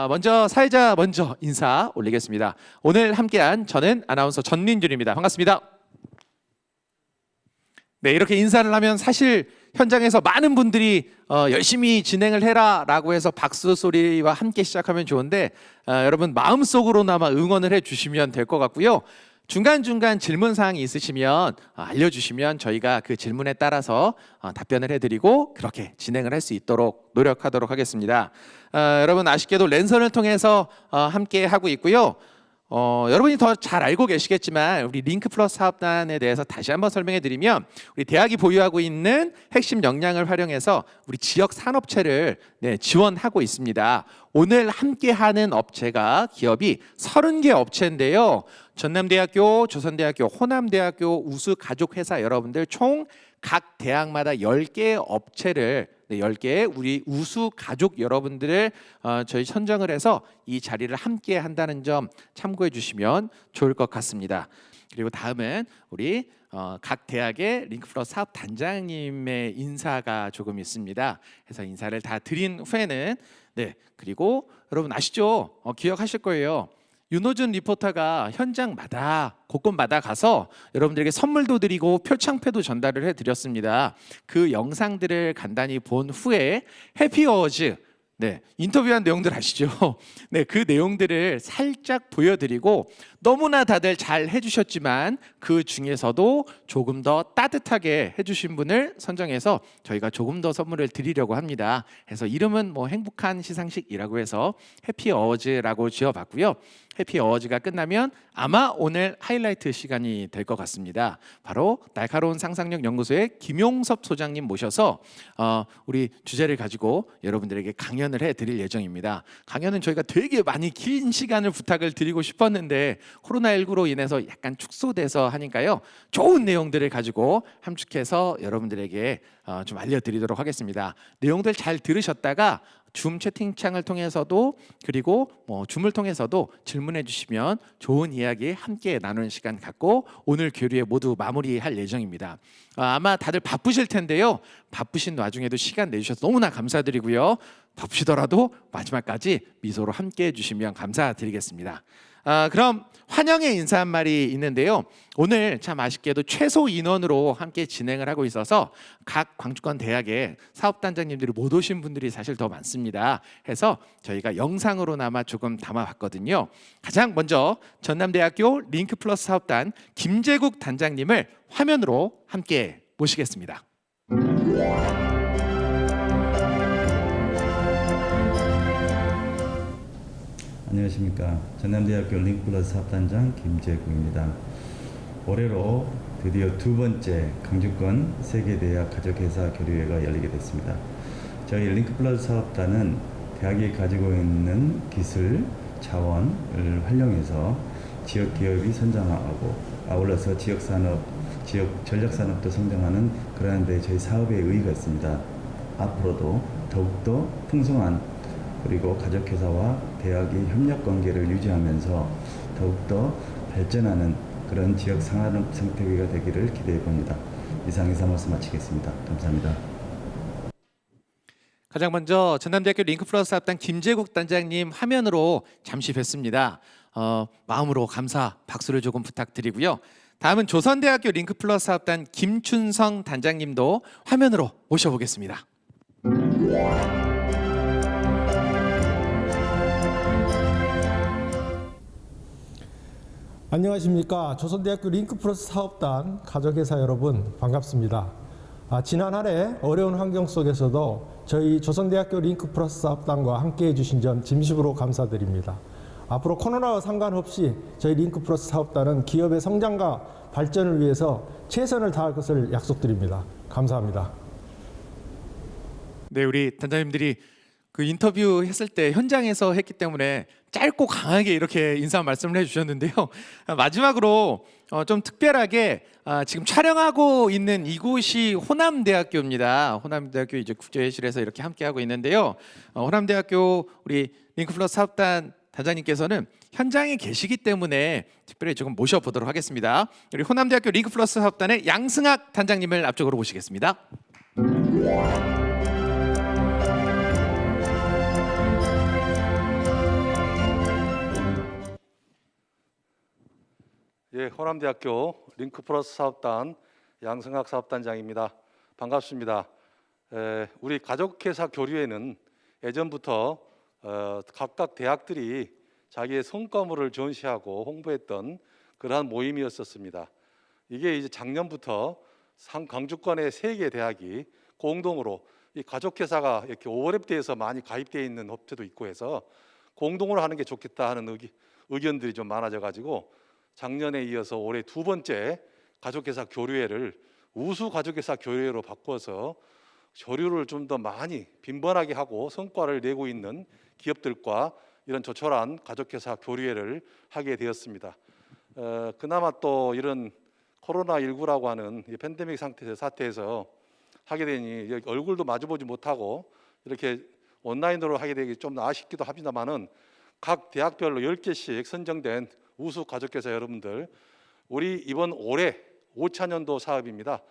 먼저 사회자 먼저 인사 올리겠습니다. 오늘 함께한 저는 아나운서 전민준입니다. 반갑습니다. 네, 이렇게 인사를 하면 사실 현장에서 많은 분들이 열심히 진행을 해라라고 해서 박수 소리와 함께 시작하면 좋은데 여러분 마음속으로나마 응원을 해주시면 될 것 같고요. 중간중간 질문 사항이 있으시면 알려주시면 저희가 그 질문에 따라서 답변을 해드리고 그렇게 진행을 할 수 있도록 노력하도록 하겠습니다. 여러분 아쉽게도 랜선을 통해서 함께 하고 있고요. 여러분이 더 잘 알고 계시겠지만 우리 링크플러스 사업단에 대해서 다시 한번 설명해 드리면 우리 대학이 보유하고 있는 핵심 역량을 활용해서 우리 지역 산업체를 지원하고 있습니다. 오늘 함께하는 업체가 기업이 30개 업체인데요. 전남대학교, 조선대학교, 호남대학교 우수가족회사 여러분들 총 각 대학마다 10개의 업체를 10개의 우리 우수가족 여러분들을 저희 선정을 해서 이 자리를 함께 한다는 점 참고해 주시면 좋을 것 같습니다. 그리고 다음은 우리 각 대학의 링크플러스 사업단장님의 인사가 조금 있습니다. 그래서 인사를 다 드린 후에는 그리고 여러분 아시죠? 기억하실 거예요. 윤호준 리포터가 현장마다 곳곳마다 가서 여러분들에게 선물도 드리고 표창패도 전달을 해드렸습니다. 그 영상들을 간단히 본 후에 해피어워즈 인터뷰한 내용들 아시죠? 그 내용들을 살짝 보여드리고 너무나 다들 잘 해주셨지만 그 중에서도 조금 더 따뜻하게 해주신 분을 선정해서 저희가 조금 더 선물을 드리려고 합니다. 그래서 이름은 행복한 시상식이라고 해서 해피어워즈라고 지어봤고요. 해피어워즈가 끝나면 아마 오늘 하이라이트 시간이 될 것 같습니다. 바로 날카로운 상상력 연구소의 김용섭 소장님 모셔서 우리 주제를 가지고 여러분들에게 강연을 해드릴 예정입니다. 강연은 저희가 되게 많이 긴 시간을 부탁을 드리고 싶었는데 코로나19로 인해서 약간 축소돼서 하니까요. 좋은 내용들을 가지고 함축해서 여러분들에게 좀 알려드리도록 하겠습니다. 내용들 잘 들으셨다가 줌 채팅창을 통해서도 그리고 줌을 통해서도 질문해 주시면 좋은 이야기 함께 나누는 시간 갖고 오늘 교류에 모두 마무리할 예정입니다. 아마 다들 바쁘실 텐데요. 바쁘신 와중에도 시간 내주셔서 너무나 감사드리고요. 바쁘시더라도 마지막까지 미소로 함께 해주시면 감사드리겠습니다. 그럼 환영의 인사 한 말이 있는데요. 오늘 참 아쉽게도 최소 인원으로 함께 진행을 하고 있어서 각 광주권 대학의 사업단장님들이 못 오신 분들이 사실 더 많습니다. 해서 저희가 영상으로나마 조금 담아봤거든요. 가장 먼저 전남대학교 링크플러스 사업단 김재국 단장님을 화면으로 함께 모시겠습니다. 안녕하십니까. 전남대학교 링크플러스 사업단장 김재국입니다. 올해로 드디어 두 번째 강주권 세계대학 가족회사 교류회가 열리게 됐습니다. 저희 링크플러스 사업단은 대학이 가지고 있는 기술, 자원을 활용해서 지역 기업이 성장하고 아울러서 지역 산업, 지역 전략 산업도 성장하는 그러한 데 저희 사업에 의의가 있습니다. 앞으로도 더욱더 풍성한 그리고 가족회사와 대학이 협력 관계를 유지하면서 더욱더 발전하는 그런 지역 산업 생태계가 되기를 기대해 봅니다. 이상에서 말씀 마치겠습니다. 감사합니다. 가장 먼저 전남대학교 링크플러스 사업단 김재국 단장님 화면으로 잠시 뵙습니다. 마음으로 감사 박수를 조금 부탁드리고요. 다음은 조선대학교 링크플러스 사업단 김춘성 단장님도 화면으로 모셔보겠습니다. 안녕하십니까. 조선대학교 링크플러스 사업단 가족회사 여러분 반갑습니다. 지난 한 해 어려운 환경 속에서도 저희 조선대학교 링크플러스 사업단과 함께해 주신 점 진심으로 감사드립니다. 앞으로 코로나와 상관없이 저희 링크플러스 사업단은 기업의 성장과 발전을 위해서 최선을 다할 것을 약속드립니다. 감사합니다. 네, 우리 단장님들이 그 인터뷰 했을 때 현장에서 했기 때문에 짧고 강하게 이렇게 인사 말씀을 해주셨는데요. 마지막으로 좀 특별하게 지금 촬영하고 있는 이곳이 호남대학교입니다. 호남대학교 이제 국제회실에서 이렇게 함께 하고 있는데요. 호남대학교 우리 링크플러스 사업단 단장님께서는 현장에 계시기 때문에 특별히 조금 모셔보도록 하겠습니다. 우리 호남대학교 링크플러스 사업단의 양승학 단장님을 앞쪽으로 모시겠습니다. 예, 호남대학교 링크플러스 사업단 양성학 사업단장입니다. 반갑습니다. 우리 가족회사 교류회는 예전부터 각각 대학들이 자기의 성과물을 전시하고 홍보했던 그러한 모임이었었습니다. 이게 이제 작년부터 강주권의 3개 대학이 공동으로 이 가족회사가 이렇게 오버랩돼서 많이 가입되어 있는 업체도 있고 해서 공동으로 하는 게 좋겠다 하는 의견들이 좀 많아져 가지고 작년에 이어서 올해 2번째 가족회사 교류회를 우수 가족회사 교류회로 바꿔서 교류를 좀 더 많이 빈번하게 하고 성과를 내고 있는 기업들과 이런 조촐한 가족회사 교류회를 하게 되었습니다. 그나마 또 이런 코로나19라고 하는 이 팬데믹 사태에서 하게 되니 얼굴도 마주보지 못하고 이렇게 온라인으로 하게 되기 좀 아쉽기도 합니다만은 각 대학별로 10개씩 선정된 우수 가족회사 여러분들, 우리 이번 올해 5차년도 사업입니다.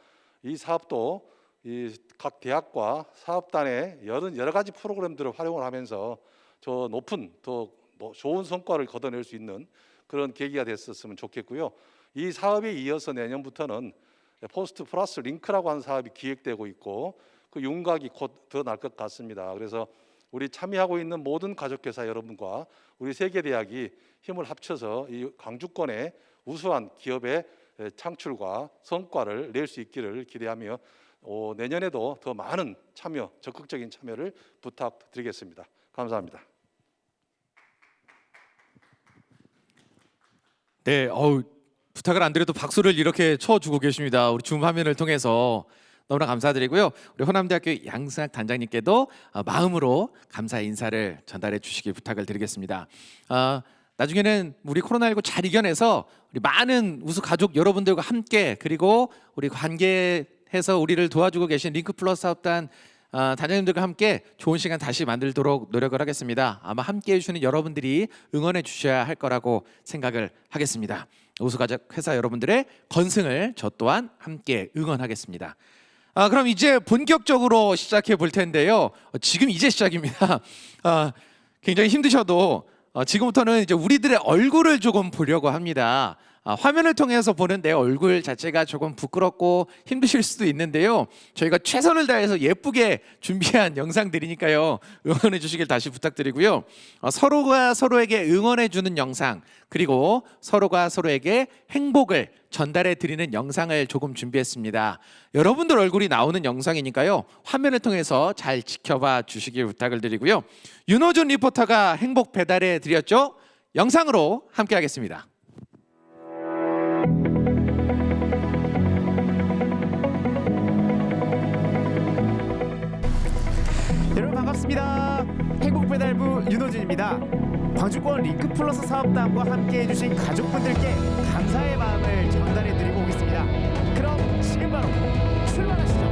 이 사업도 이 각 대학과 사업단의 여러 가지 프로그램들을 활용을 하면서 더 높은 더 좋은 성과를 거둬낼 수 있는 그런 계기가 됐었으면 좋겠고요. 이 사업에 이어서 내년부터는 포스트 플러스 링크라고 하는 사업이 기획되고 있고 그 윤곽이 곧 더 날 것 같습니다. 그래서 우리 참여하고 있는 모든 가족회사 여러분과 우리 세계대학이 힘을 합쳐서 이 강주권의 우수한 기업의 창출과 성과를 낼 수 있기를 기대하며 내년에도 더 많은 참여, 적극적인 참여를 부탁드리겠습니다. 감사합니다. 네, 부탁을 안 드려도 박수를 이렇게 쳐주고 계십니다. 우리 줌 화면을 통해서 너무나 감사드리고요. 우리 호남대학교 양승학 단장님께도 마음으로 감사 인사를 전달해 주시길 부탁을 드리겠습니다. 나중에는 우리 코로나19 잘 이겨내서 우리 많은 우수 가족 여러분들과 함께 그리고 우리 관계해서 우리를 도와주고 계신 링크플러스 사업단 단장님들과 함께 좋은 시간 다시 만들도록 노력을 하겠습니다. 아마 함께 해주시는 여러분들이 응원해 주셔야 할 거라고 생각을 하겠습니다. 우수가족 회사 여러분들의 건승을 저 또한 함께 응원하겠습니다. 그럼 이제 본격적으로 시작해 볼 텐데요. 지금 이제 시작입니다. 굉장히 힘드셔도 지금부터는 이제 우리들의 얼굴을 조금 보려고 합니다. 화면을 통해서 보는 내 얼굴 자체가 조금 부끄럽고 힘드실 수도 있는데요. 저희가 최선을 다해서 예쁘게 준비한 영상들이니까요. 응원해 주시길 다시 부탁드리고요. 서로가 서로에게 응원해 주는 영상 그리고 서로가 서로에게 행복을 전달해 드리는 영상을 조금 준비했습니다. 여러분들 얼굴이 나오는 영상이니까요. 화면을 통해서 잘 지켜봐 주시길 부탁을 드리고요. 윤호준 리포터가 행복 배달해 드렸죠. 영상으로 함께 하겠습니다. 여러분 반갑습니다. 행복배달부 윤호준입니다. 광주권 링크플러스 사업단과 함께 해주신 가족분들께 감사의 마음을 전달해드리고 오겠습니다. 그럼 지금 바로 출발하시죠.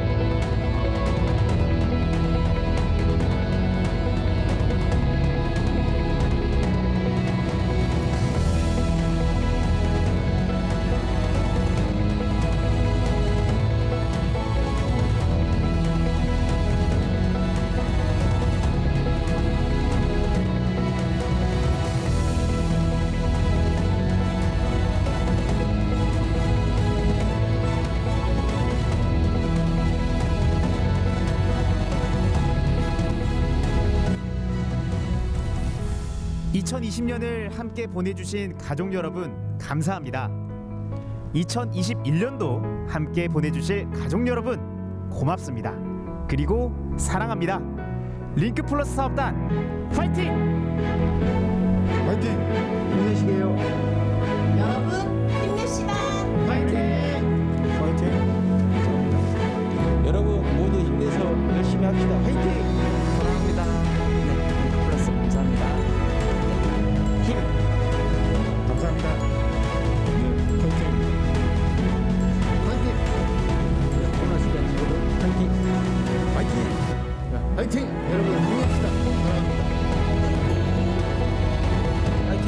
2020년을 함께 보내주신 가족 여러분 감사합니다. 2021년도 함께 보내주실 가족 여러분 고맙습니다. 그리고 사랑합니다. 링크플러스 사업단 파이팅! 화이팅! 힘내시게요. 여러분 힘냅시다. 파이팅! 화이팅! 여러분 모두 힘내서 열심히 합시다. 화이팅! 사랑합니다. 네, 링크플러스 감사합니다. 힘! 감사합니다. 화이팅! 화이팅! 코로나 시대 모두 화이팅! 화이팅! 화이팅! 여러분 힘냅시다. 사랑합니다. 화이팅!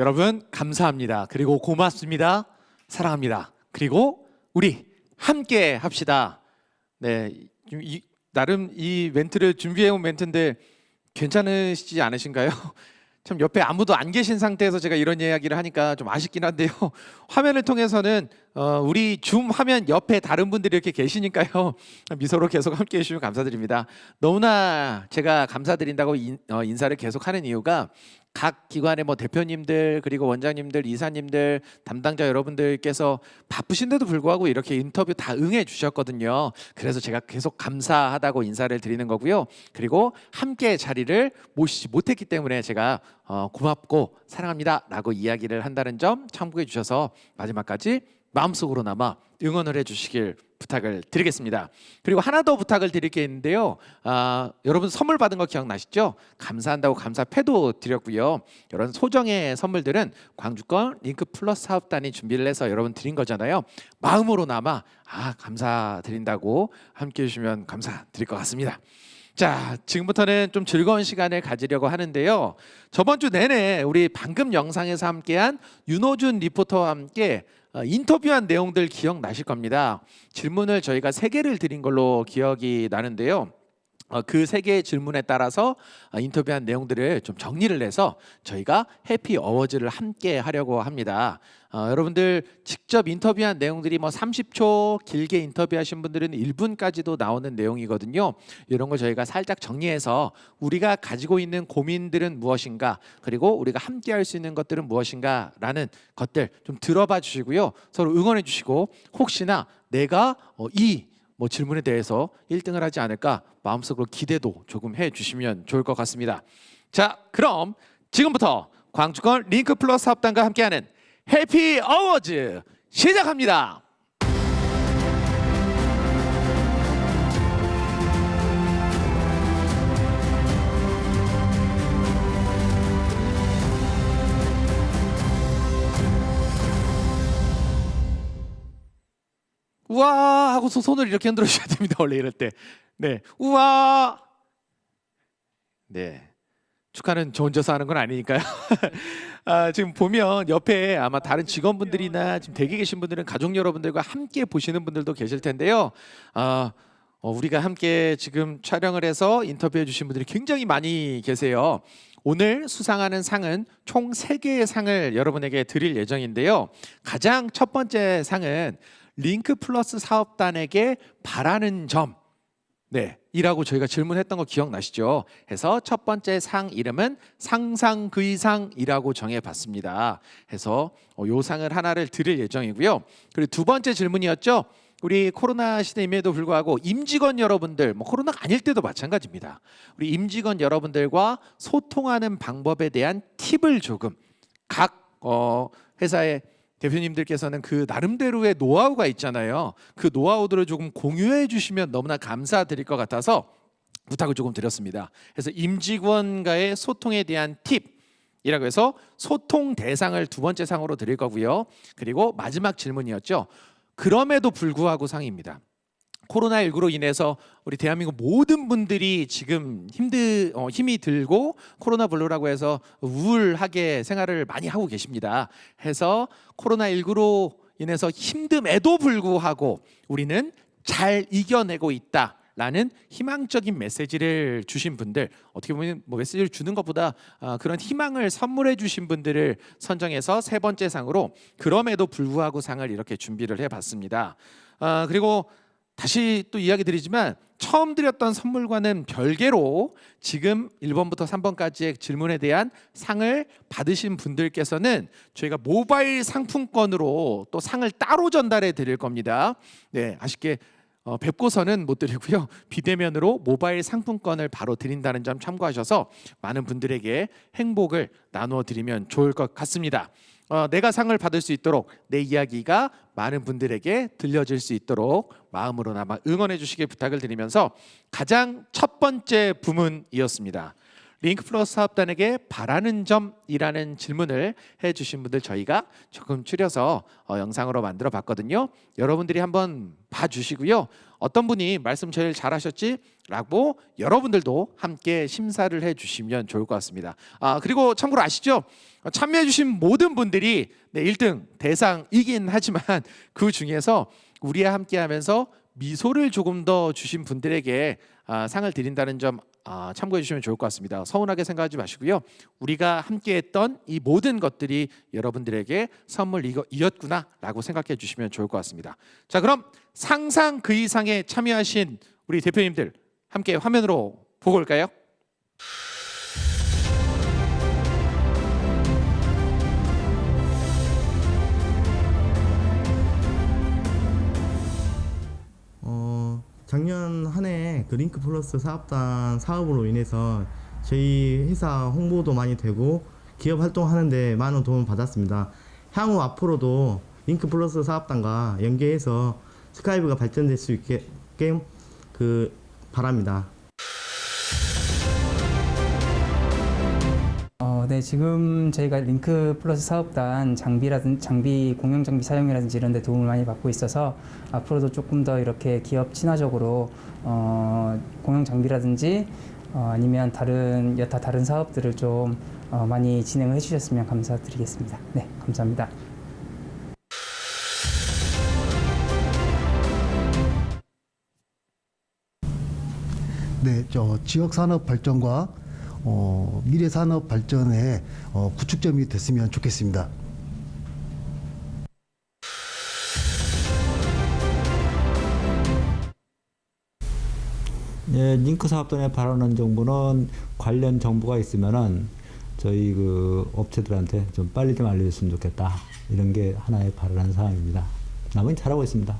여러분 감사합니다. 그리고 고맙습니다. 사랑합니다. 그리고 우리 함께 합시다. 네, 나름 이 멘트를 준비해온 멘트인데 괜찮으시지 않으신가요? 참 옆에 아무도 안 계신 상태에서 제가 이런 이야기를 하니까 좀 아쉽긴 한데요. 화면을 통해서는 우리 줌 화면 옆에 다른 분들이 이렇게 계시니까요. 미소로 계속 함께해 주시면 감사드립니다. 너무나 제가 감사드린다고 인사를 계속하는 이유가 각 기관의 뭐 대표님들 그리고 원장님들, 이사님들, 담당자 여러분들께서 바쁘신데도 불구하고 이렇게 인터뷰 다 응해 주셨거든요. 그래서 제가 계속 감사하다고 인사를 드리는 거고요. 그리고 함께 자리를 모시지 못했기 때문에 제가 고맙고 사랑합니다라고 이야기를 한다는 점 참고해 주셔서 마지막까지 마음속으로나마 응원을 해주시길 부탁을 드리겠습니다. 그리고 하나 더 부탁을 드릴 게 있는데요. 여러분 선물 받은 거 기억나시죠? 감사한다고 감사패도 드렸고요. 이런 소정의 선물들은 광주권 링크 플러스 사업단이 준비를 해서 여러분 드린 거잖아요. 마음으로나마 감사드린다고 함께해 주시면 감사드릴 것 같습니다. 자, 지금부터는 좀 즐거운 시간을 가지려고 하는데요. 저번 주 내내 우리 방금 영상에서 함께한 윤호준 리포터와 함께 인터뷰한 내용들 기억나실 겁니다. 질문을 저희가 3개를 드린 걸로 기억이 나는데요. 그 3개의 질문에 따라서 인터뷰한 내용들을 좀 정리를 해서 저희가 해피 어워즈를 함께 하려고 합니다. 여러분들 직접 인터뷰한 내용들이 뭐 30초 길게 인터뷰하신 분들은 1분까지도 나오는 내용이거든요. 이런 걸 저희가 살짝 정리해서 우리가 가지고 있는 고민들은 무엇인가, 그리고 우리가 함께 할 수 있는 것들은 무엇인가 라는 것들 좀 들어봐 주시고요. 서로 응원해 주시고, 혹시나 내가 뭐 질문에 대해서 1등을 하지 않을까 마음속으로 기대도 조금 해주시면 좋을 것 같습니다. 자, 그럼 지금부터 광주권 링크 플러스 사업단과 함께하는 해피 어워즈 시작합니다. 우와 하고서 손을 이렇게 흔들어 주셔야 됩니다. 원래 이럴 때. 네, 우와. 네, 축하는 저 혼자서 하는 건 아니니까요. 지금 보면 옆에 아마 다른 직원분들이나 지금 댁에 계신 분들은 가족 여러분들과 함께 보시는 분들도 계실 텐데요. 우리가 함께 지금 촬영을 해서 인터뷰해 주신 분들이 굉장히 많이 계세요. 오늘 수상하는 상은 총 3개의 상을 여러분에게 드릴 예정인데요. 가장 첫 번째 상은 링크 플러스 사업단에게 바라는 점, 이라고 저희가 질문했던 거 기억나시죠? 해서 첫 번째 상 이름은 상상 그 이상이라고 정해봤습니다. 해서 요 상을 하나를 드릴 예정이고요. 그리고 두 번째 질문이었죠. 우리 코로나 시대임에도 불구하고 임직원 여러분들, 뭐 코로나가 아닐 때도 마찬가지입니다. 우리 임직원 여러분들과 소통하는 방법에 대한 팁을 조금 각 회사의 대표님들께서는 그 나름대로의 노하우가 있잖아요. 그 노하우들을 조금 공유해 주시면 너무나 감사드릴 것 같아서 부탁을 조금 드렸습니다. 그래서 임직원과의 소통에 대한 팁이라고 해서 소통 대상을 두 번째 상으로 드릴 거고요. 그리고 마지막 질문이었죠. 그럼에도 불구하고 상입니다. 코로나19로 인해서 우리 대한민국 모든 분들이 지금 힘이 들고 코로나 블루라고 해서 우울하게 생활을 많이 하고 계십니다. 해서 코로나19로 인해서 힘듦에도 불구하고 우리는 잘 이겨내고 있다라는 희망적인 메시지를 주신 분들, 어떻게 보면 뭐 메시지를 주는 것보다 그런 희망을 선물해 주신 분들을 선정해서 세 번째 상으로 그럼에도 불구하고 상을 이렇게 준비를 해봤습니다. 그리고 다시 또 이야기 드리지만 처음 드렸던 선물과는 별개로 지금 1번부터 3번까지의 질문에 대한 상을 받으신 분들께서는 저희가 모바일 상품권으로 또 상을 따로 전달해 드릴 겁니다. 네, 아쉽게 뵙고서는 못 드리고요. 비대면으로 모바일 상품권을 바로 드린다는 점 참고하셔서 많은 분들에게 행복을 나누어 드리면 좋을 것 같습니다. 내가 상을 받을 수 있도록 내 이야기가 많은 분들에게 들려질 수 있도록 마음으로나마 응원해 주시길 부탁을 드리면서 가장 첫 번째 부문이었습니다. 링크 플러스 사업단에게 바라는 점이라는 질문을 해주신 분들 저희가 조금 추려서 영상으로 만들어 봤거든요. 여러분들이 한번 봐주시고요. 어떤 분이 말씀 제일 잘하셨지? 라고 여러분들도 함께 심사를 해주시면 좋을 것 같습니다. 그리고 참고로 아시죠? 참여해주신 모든 분들이 1등 대상이긴 하지만 그 중에서 우리와 함께하면서 미소를 조금 더 주신 분들에게 상을 드린다는 점 참고해 주시면 좋을 것 같습니다. 서운하게 생각하지 마시고요. 우리가 함께했던 이 모든 것들이 여러분들에게 선물이었구나라고 생각해 주시면 좋을 것 같습니다. 자, 그럼 상상 그 이상에 참여하신 우리 대표님들 함께 화면으로 보고 올까요? 작년 한 해 그 링크 플러스 사업단 사업으로 인해서 저희 회사 홍보도 많이 되고 기업 활동하는데 많은 도움을 받았습니다. 향후 앞으로도 링크 플러스 사업단과 연계해서 스카이브가 발전될 수 있게끔 바랍니다. 네, 지금 저희가 링크 플러스 사업단 장비, 공용 장비 사용이라든지 이런 데 도움을 많이 받고 있어서 앞으로도 조금 더 이렇게 기업 친화적으로 공용 장비라든지 아니면 여타 다른 사업들을 좀 많이 진행을 해주셨으면 감사드리겠습니다. 네, 감사합니다. 네, 지역 산업 발전과 미래 산업 발전에 구축점이 됐으면 좋겠습니다. 예, 링크 사업단에 바라는 정보는 관련 정보가 있으면은 저희 그 업체들한테 좀 빨리 좀 알려줬으면 좋겠다. 이런 게 하나의 바라는 사항입니다. 나머지 잘하고 있습니다.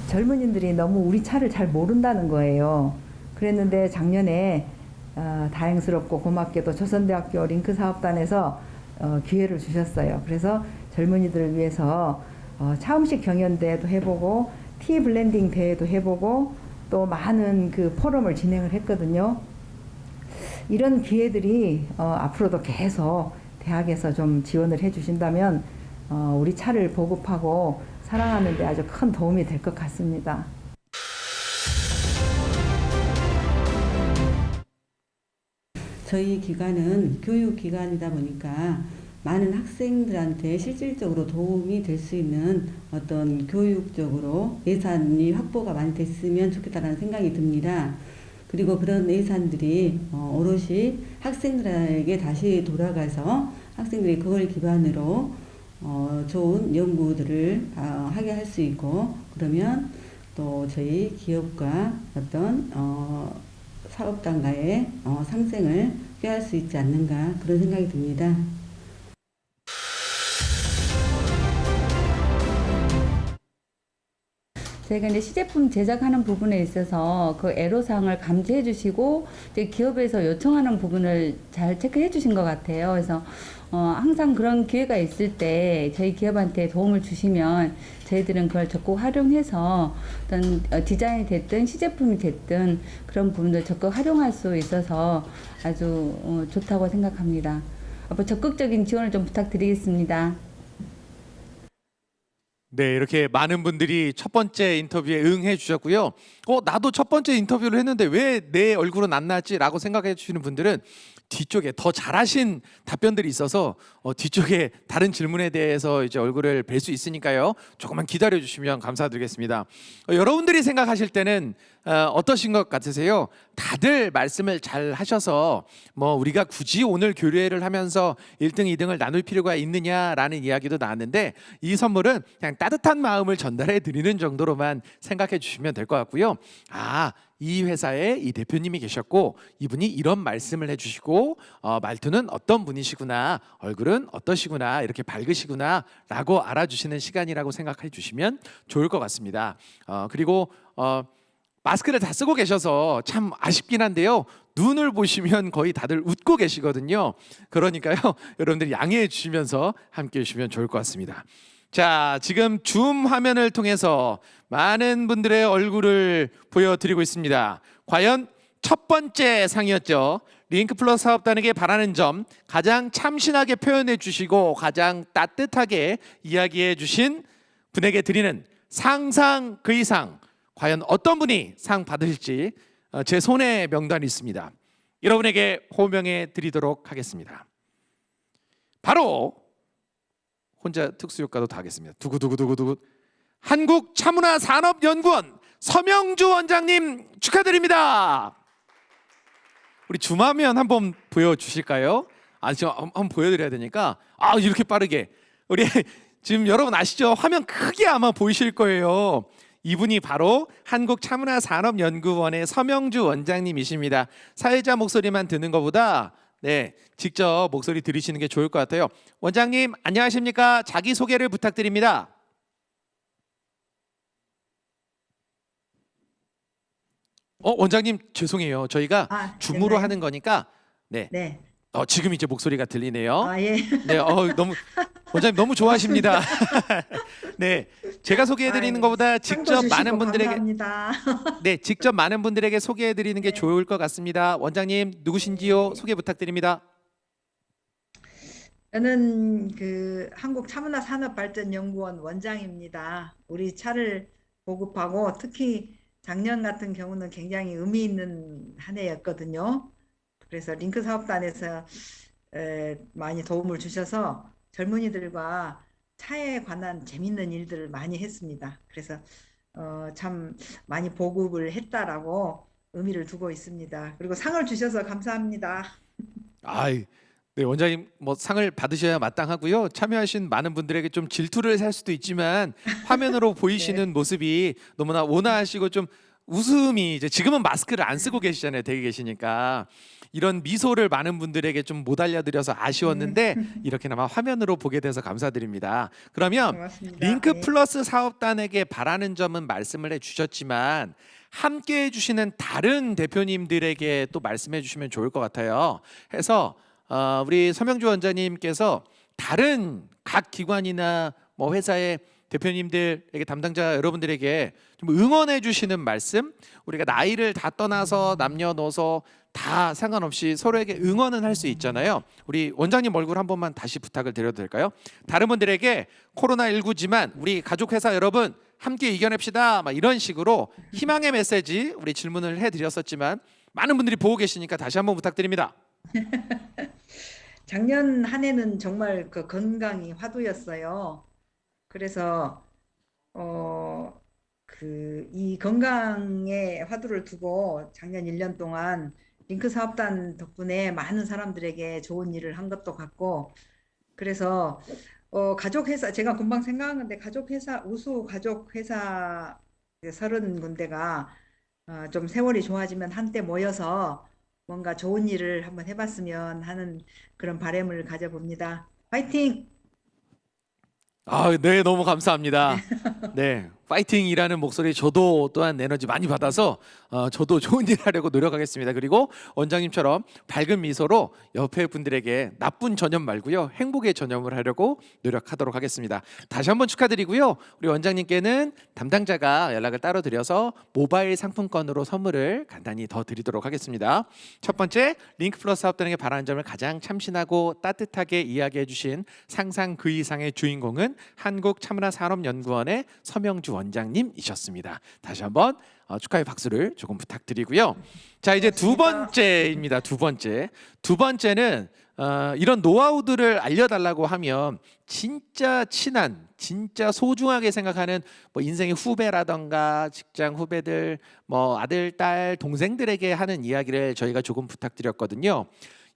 젊은이들이 너무 우리 차를 잘 모른다는 거예요. 그랬는데 작년에 다행스럽고 고맙게도 조선대학교 링크 사업단에서 기회를 주셨어요. 그래서 젊은이들을 위해서 차음식 경연대회도 해보고 티 블렌딩 대회도 해보고 또 많은 그 포럼을 진행을 했거든요. 이런 기회들이 앞으로도 계속 대학에서 좀 지원을 해주신다면 우리 차를 보급하고 사랑하는 데 아주 큰 도움이 될 것 같습니다. 저희 기관은 교육기관이다 보니까 많은 학생들한테 실질적으로 도움이 될 수 있는 어떤 교육적으로 예산이 확보가 많이 됐으면 좋겠다는 생각이 듭니다. 그리고 그런 예산들이 오롯이 학생들에게 다시 돌아가서 학생들이 그걸 기반으로 좋은 연구들을 하게 할 수 있고, 그러면 또 저희 기업과 어떤 사업단과의 상생을 꾀할 수 있지 않는가, 그런 생각이 듭니다. 저희가 이제 시제품 제작하는 부분에 있어서 그 애로사항을 감지해 주시고 이제 기업에서 요청하는 부분을 잘 체크해 주신 것 같아요. 그래서 항상 그런 기회가 있을 때 저희 기업한테 도움을 주시면 저희들은 그걸 적극 활용해서 어떤 디자인이 됐든 시제품이 됐든 그런 부분들 적극 활용할 수 있어서 아주 좋다고 생각합니다. 앞으로 적극적인 지원을 좀 부탁드리겠습니다. 네, 이렇게 많은 분들이 첫 번째 인터뷰에 응해 주셨고요. 나도 첫 번째 인터뷰를 했는데 왜 내 얼굴은 안 나왔지라고 생각해 주시는 분들은 뒤쪽에 더 잘하신 답변들이 있어서 뒤쪽에 다른 질문에 대해서 이제 얼굴을 뵐 수 있으니까요. 조금만 기다려 주시면 감사드리겠습니다. 여러분들이 생각하실 때는 어떠신 것 같으세요? 다들 말씀을 잘 하셔서 뭐 우리가 굳이 오늘 교류회를 하면서 1등, 2등을 나눌 필요가 있느냐라는 이야기도 나왔는데, 이 선물은 그냥 따뜻한 마음을 전달해 드리는 정도로만 생각해 주시면 될 것 같고요. 이 회사에 이 대표님이 계셨고 이분이 이런 말씀을 해주시고 말투는 어떤 분이시구나, 얼굴은 어떠시구나, 이렇게 밝으시구나 라고 알아주시는 시간이라고 생각해 주시면 좋을 것 같습니다. 그리고 마스크를 다 쓰고 계셔서 참 아쉽긴 한데요, 눈을 보시면 거의 다들 웃고 계시거든요. 그러니까요, 여러분들이 양해해 주시면서 함께 해주시면 좋을 것 같습니다. 자, 지금 줌 화면을 통해서 많은 분들의 얼굴을 보여드리고 있습니다. 과연 첫 번째 상이었죠. 링크 플러스 사업단에게 바라는 점, 가장 참신하게 표현해 주시고 가장 따뜻하게 이야기해 주신 분에게 드리는 상상 그 이상, 과연 어떤 분이 상 받으실지 제 손에 명단이 있습니다. 여러분에게 호명해 드리도록 하겠습니다. 바로 혼자 특수효과도 다 하겠습니다. 두구두구두구두구. 한국차문화산업연구원 서명주 원장님 축하드립니다. 우리 줌화면 한번 보여주실까요? 지금 한번 보여드려야 되니까 이렇게 빠르게 우리 지금 여러분 아시죠? 화면 크게 아마 보이실 거예요. 이분이 바로 한국차문화산업연구원의 서명주 원장님이십니다. 사회자 목소리만 듣는 것보다 직접 목소리 들으시는 게 좋을 것 같아요. 원장님 안녕하십니까? 자기소개를 부탁드립니다. 원장님 죄송해요. 저희가 줌으로 됐나요? 하는 거니까 네. 지금 이제 목소리가 들리네요. 예. 네, 너무 원장님 너무 좋아하십니다. 네, 제가 소개해드리는 것보다 직접 많은 분들에게 직접 많은 분들에게 소개해드리는 게 좋을 것 같습니다. 원장님 누구신지요? 소개 부탁드립니다. 저는 그 한국차문화산업발전연구원 원장입니다. 우리 차를 보급하고 특히 작년 같은 경우는 굉장히 의미 있는 한 해였거든요. 그래서 링크 사업단에서 많이 도움을 주셔서 젊은이들과 차에 관한 재밌는 일들을 많이 했습니다. 그래서 참 많이 보급을 했다라고 의미를 두고 있습니다. 그리고 상을 주셔서 감사합니다. 네, 원장님 상을 받으셔야 마땅하고요. 참여하신 많은 분들에게 좀 질투를 살 수도 있지만 화면으로 보이시는 모습이 너무나 온화하시고 좀 웃음이 이제 지금은 마스크를 안 쓰고 계시잖아요. 댁에 계시니까 이런 미소를 많은 분들에게 좀 못 알려드려서 아쉬웠는데 이렇게나마 화면으로 보게 돼서 감사드립니다. 그러면 고맙습니다. 링크 플러스 사업단에게 바라는 점은 말씀을 해주셨지만 함께 해주시는 다른 대표님들에게 또 말씀해 주시면 좋을 것 같아요. 해서 우리 서명주 원장님께서 다른 각 기관이나 회사의 대표님들에게 담당자 여러분들에게 좀 응원해 주시는 말씀, 우리가 나이를 다 떠나서 남녀노소 다 상관없이 서로에게 응원은 할 수 있잖아요. 우리 원장님 얼굴 한 번만 다시 부탁을 드려도 될까요? 다른 분들에게 코로나19지만 우리 가족회사 여러분 함께 이겨냅시다 이런 식으로 희망의 메시지 우리 질문을 해드렸었지만 많은 분들이 보고 계시니까 다시 한번 부탁드립니다. 작년 한 해는 정말 그 건강이 화두였어요. 그래서 이 건강에 화두를 두고 작년 1년 동안 링크 사업단 덕분에 많은 사람들에게 좋은 일을 한 것도 같고, 그래서 가족회사, 제가 금방 생각한 건데 가족회사, 우수 가족회사 30군데가 좀 세월이 좋아지면 한때 모여서 뭔가 좋은 일을 한번 해봤으면 하는 그런 바람을 가져봅니다. 화이팅! 네, 너무 감사합니다. 네, 파이팅이라는 목소리 저도 또한 에너지 많이 받아서 저도 좋은 일 하려고 노력하겠습니다. 그리고 원장님처럼 밝은 미소로 옆에 분들에게 나쁜 전염 말고요, 행복의 전염을 하려고 노력하도록 하겠습니다. 다시 한번 축하드리고요. 우리 원장님께는 담당자가 연락을 따로 드려서 모바일 상품권으로 선물을 간단히 더 드리도록 하겠습니다. 첫 번째, 링크 플러스 사업단에게 바라는 점을 가장 참신하고 따뜻하게 이야기해 주신 상상 그 이상의 주인공은 한국차문화산업연구원의 서명주 원장님이셨습니다. 다시 한번 축하의 박수를 조금 부탁드리고요. 자, 이제 두 번째입니다. 두 번째는 이런 노하우들을 알려달라고 하면 진짜 친한, 진짜 소중하게 생각하는 인생의 후배라던가 직장 후배들, 아들, 딸, 동생들에게 하는 이야기를 저희가 조금 부탁드렸거든요.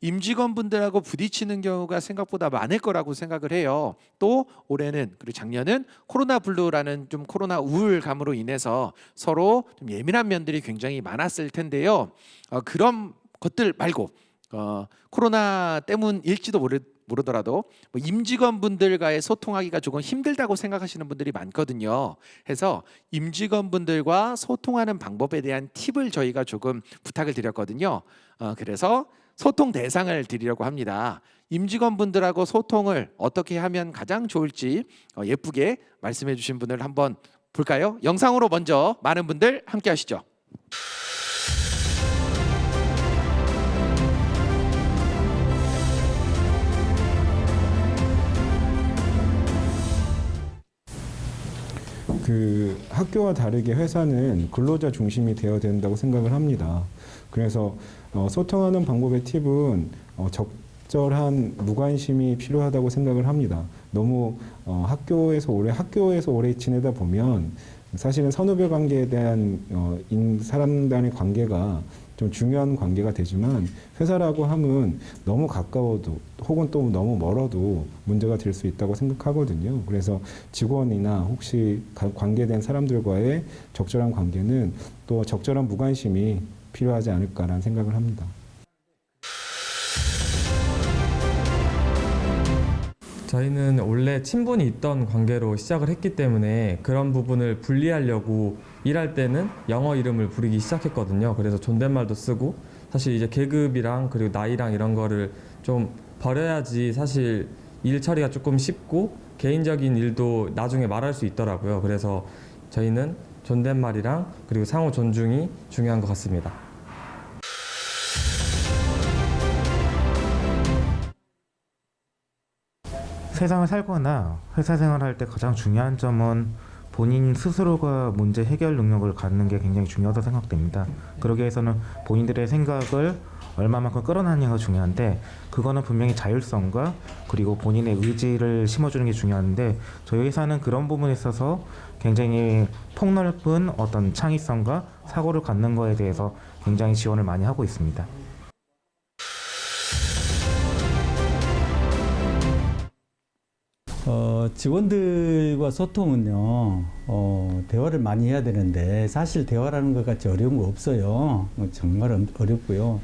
임직원분들하고 부딪히는 경우가 생각보다 많을 거라고 생각을 해요. 또 올해는 그리고 작년은 코로나 블루라는 좀 코로나 우울감으로 인해서 서로 좀 예민한 면들이 굉장히 많았을 텐데요. 그런 것들 말고 코로나 때문일지도 모르더라도 임직원분들과의 소통하기가 조금 힘들다고 생각하시는 분들이 많거든요. 해서 임직원분들과 소통하는 방법에 대한 팁을 저희가 조금 부탁을 드렸거든요. 그래서 소통 대상을 드리려고 합니다. 임직원분들하고 소통을 어떻게 하면 가장 좋을지 예쁘게 말씀해 주신 분을 한번 볼까요? 영상으로 먼저 많은 분들 함께 하시죠. 그 학교와 다르게 회사는 근로자 중심이 되어야 된다고 생각을 합니다. 그래서 소통하는 방법의 팁은 적절한 무관심이 필요하다고 생각을 합니다. 너무 학교에서 오래 지내다 보면 사실은 선후배 관계에 대한 사람 간의 관계가 좀 중요한 관계가 되지만 회사라고 하면 너무 가까워도 혹은 또 너무 멀어도 문제가 될 수 있다고 생각하거든요. 그래서 직원이나 혹시 관계된 사람들과의 적절한 관계는 또 적절한 무관심이 필요하지 않을까라는 생각을 합니다. 저희는 원래 친분이 있던 관계로 시작을 했기 때문에 그런 부분을 분리하려고 일할 때는 영어 이름을 부르기 시작했거든요. 그래서 존댓말도 쓰고 사실 이제 계급이랑 그리고 나이랑 이런 거를 좀 버려야지 사실 일 처리가 조금 쉽고 개인적인 일도 나중에 말할 수 있더라고요. 그래서 저희는 존댓말이랑 그리고 상호 존중이 중요한 것 같습니다. 세상을 살거나 회사 생활할 때 가장 중요한 점은 본인 스스로가 문제 해결 능력을 갖는 게 굉장히 중요하다고 생각됩니다. 그러기 위해서는 본인들의 생각을 얼마만큼 끌어내느냐가 중요한데 그거는 분명히 자율성과 그리고 본인의 의지를 심어주는 게 중요한데 저희 회사는 그런 부분에 있어서 굉장히 폭넓은 어떤 창의성과 사고를 갖는 거에 대해서 굉장히 지원을 많이 하고 있습니다. 직원들과 소통은요, 대화를 많이 해야 되는데 사실 대화라는 것 같이 어려운 거 없어요. 정말 어렵고요.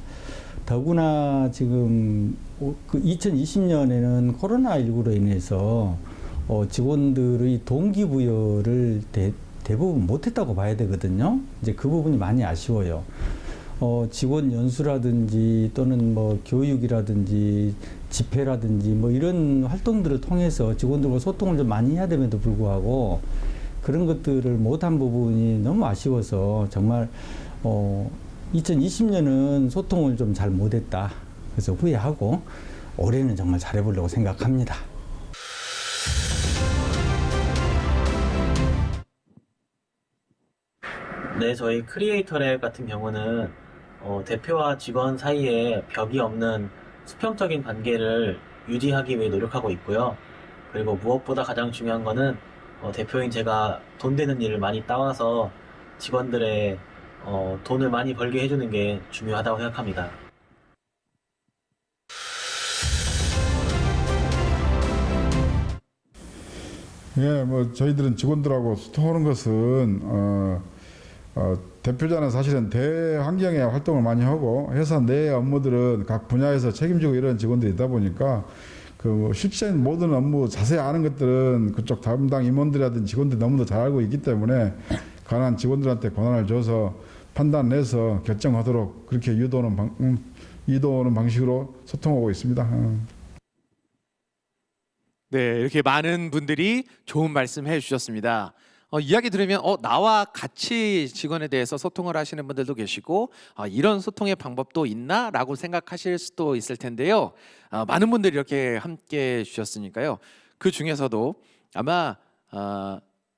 더구나 지금 2020년에는 코로나19로 인해서 직원들의 동기부여를 대부분 못했다고 봐야 되거든요. 이제 그 부분이 많이 아쉬워요. 직원 연수라든지 또는 뭐 교육이라든지 집회라든지 뭐 이런 활동들을 통해서 직원들과 소통을 좀 많이 해야 됨에도 불구하고 그런 것들을 못한 부분이 너무 아쉬워서 정말 2020년은 소통을 좀 잘 못했다. 그래서 후회하고 올해는 정말 잘해보려고 생각합니다. 네, 저희 크리에이터랩 같은 경우는 대표와 직원 사이에 벽이 없는 수평적인 관계를 유지하기 위해 노력하고 있고요. 그리고 무엇보다 가장 중요한 거는 대표인 제가 돈 되는 일을 많이 따와서 직원들의 돈을 많이 벌게 해주는 게 중요하다고 생각합니다. 예, 뭐 저희들은 직원들하고 소통하는 것은 대표자는 사실은 대환경에 활동을 많이 하고 회사 내 업무들은 각 분야에서 책임지고 이런 직원들이 있다 보니까 그 실제 모든 업무 자세히 아는 것들은 그쪽 담당 임원들이라든지 직원들이 너무도 잘 알고 있기 때문에 관한 직원들한테 권한을 줘서 판단내서 결정하도록 그렇게 유도하는 방식으로 소통하고 있습니다. 네, 이렇게 많은 분들이 좋은 말씀 해주셨습니다. 이야기 들으면 나와 같이 직원에 대해서 소통을 하시는 분들도 계시고 이런 소통의 방법도 있나라고 생각하실 수도 있을 텐데요. 많은 분들이 이렇게 함께 주셨으니까요. 그 중에서도 아마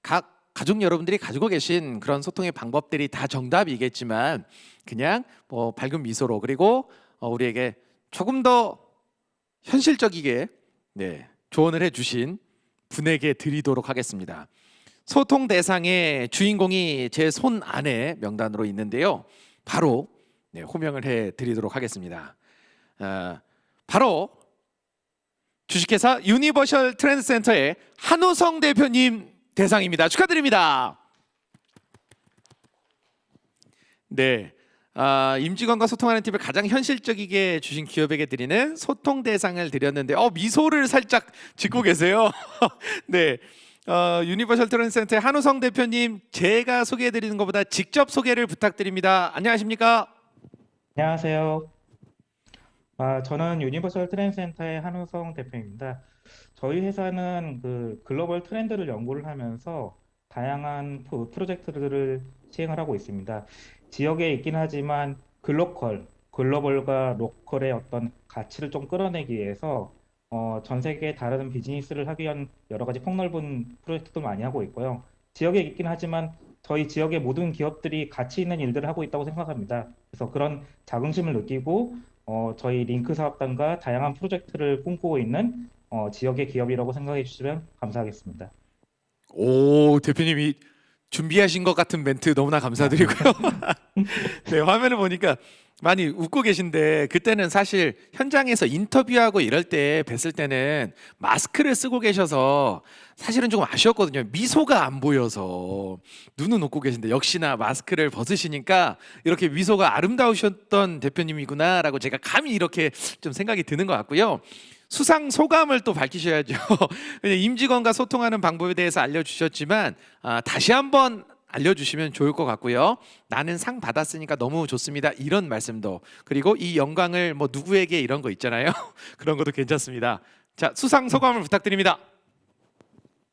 각 가족 여러분들이 가지고 계신 그런 소통의 방법들이 다 정답이겠지만 그냥 뭐 밝은 미소로 그리고 우리에게 조금 더 현실적이게 조언을 해주신 분에게 드리도록 하겠습니다. 소통 대상의 주인공이 제 손 안에 명단으로 있는데요. 바로 호명을 해드리도록 하겠습니다. 바로 주식회사 유니버셜 트렌드센터의 한우성 대표님 대상입니다. 축하드립니다. 네, 임직원과 소통하는 팁을 가장 현실적이게 주신 기업에게 드리는 소통 대상을 드렸는데 미소를 살짝 짓고 계세요. 네. 유니버셜 트렌드센터의 한우성 대표님 제가 소개해드리는 것보다 직접 소개를 부탁드립니다. 안녕하십니까? 안녕하세요. 저는 유니버설 트렌드 센터의 한우성 대표입니다. 저희 회사는 그 글로벌 트렌드를 연구를 하면서 다양한 프로젝트들을 시행을 하고 있습니다. 지역에 있긴 하지만 글로벌과 로컬의 어떤 가치를 좀 끌어내기 위해서 전 세계 다른 비즈니스를 하기 위한 여러 가지 폭넓은 프로젝트도 많이 하고 있고요. 지역에 있긴 하지만 저희 지역의 모든 기업들이 가치 있는 일들을 하고 있다고 생각합니다. 그래서 그런 자긍심을 느끼고 저희 링크 사업단과 다양한 프로젝트를 꿈꾸고 있는 지역의 기업이라고 생각해 주시면 감사하겠습니다. 오, 대표님이 준비하신 것 같은 멘트 너무나 감사드리고요. 네, 화면을 보니까 많이 웃고 계신데 그때는 사실 현장에서 인터뷰하고 이럴 때 뵀을 때는 마스크를 쓰고 계셔서 사실은 조금 아쉬웠거든요. 미소가 안 보여서. 눈은 웃고 계신데 역시나 마스크를 벗으시니까 이렇게 미소가 아름다우셨던 대표님이구나라고 제가 감히 이렇게 좀 생각이 드는 것 같고요. 수상 소감을 또 밝히셔야죠. 임직원과 소통하는 방법에 대해서 알려주셨지만 다시 한번 알려주시면 좋을 것 같고요. 나는 상 받았으니까 너무 좋습니다. 이런 말씀도, 그리고 이 영광을 뭐 누구에게 이런 거 있잖아요. 그런 것도 괜찮습니다. 자, 수상 소감을 부탁드립니다.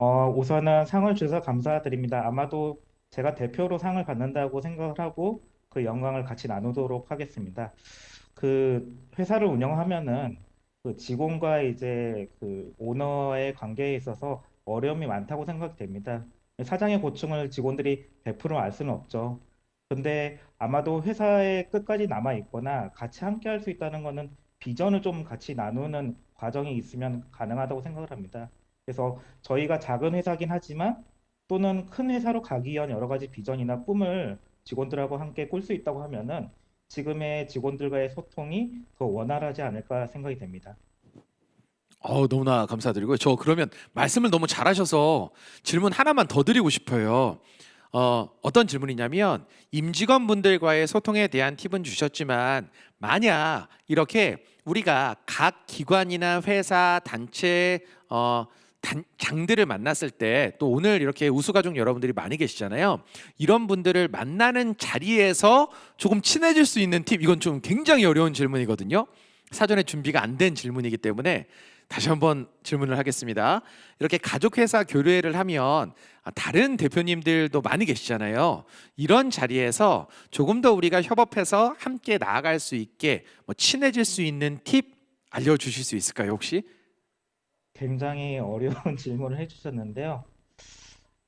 우선은 상을 주셔서 감사드립니다. 아마도 제가 대표로 상을 받는다고 생각을 하고 그 영광을 같이 나누도록 하겠습니다. 그 회사를 운영하면은 그 직원과 이제 그 오너의 관계에 있어서 어려움이 많다고 생각됩니다. 사장의 고충을 직원들이 100% 알 수는 없죠. 근데 아마도 회사에 끝까지 남아 있거나 같이 함께 할 수 있다는 거는 비전을 좀 같이 나누는 과정이 있으면 가능하다고 생각을 합니다. 그래서 저희가 작은 회사긴 하지만 또는 큰 회사로 가기 위한 여러 가지 비전이나 꿈을 직원들하고 함께 꿀 수 있다고 하면은 지금의 직원들과의 소통이 더 원활하지 않을까 생각이 됩니다. 너무나 감사드리고요. 저 그러면 말씀을 너무 잘하셔서 질문 하나만 더 드리고 싶어요. 어떤 질문이냐면 임직원분들과의 소통에 대한 팁은 주셨지만 만약 이렇게 우리가 각 기관이나 회사, 단체, 장들을 만났을 때, 또 오늘 이렇게 우수가족 여러분들이 많이 계시잖아요. 이런 분들을 만나는 자리에서 조금 친해질 수 있는 팁, 이건 좀 굉장히 어려운 질문이거든요. 사전에 준비가 안 된 질문이기 때문에 다시 한번 질문을 하겠습니다. 이렇게 가족회사 교류회를 하면 다른 대표님들도 많이 계시잖아요. 이런 자리에서 조금 더 우리가 협업해서 함께 나아갈 수 있게 친해질 수 있는 팁 알려주실 수 있을까요, 혹시? 굉장히 어려운 질문을 해주셨는데요.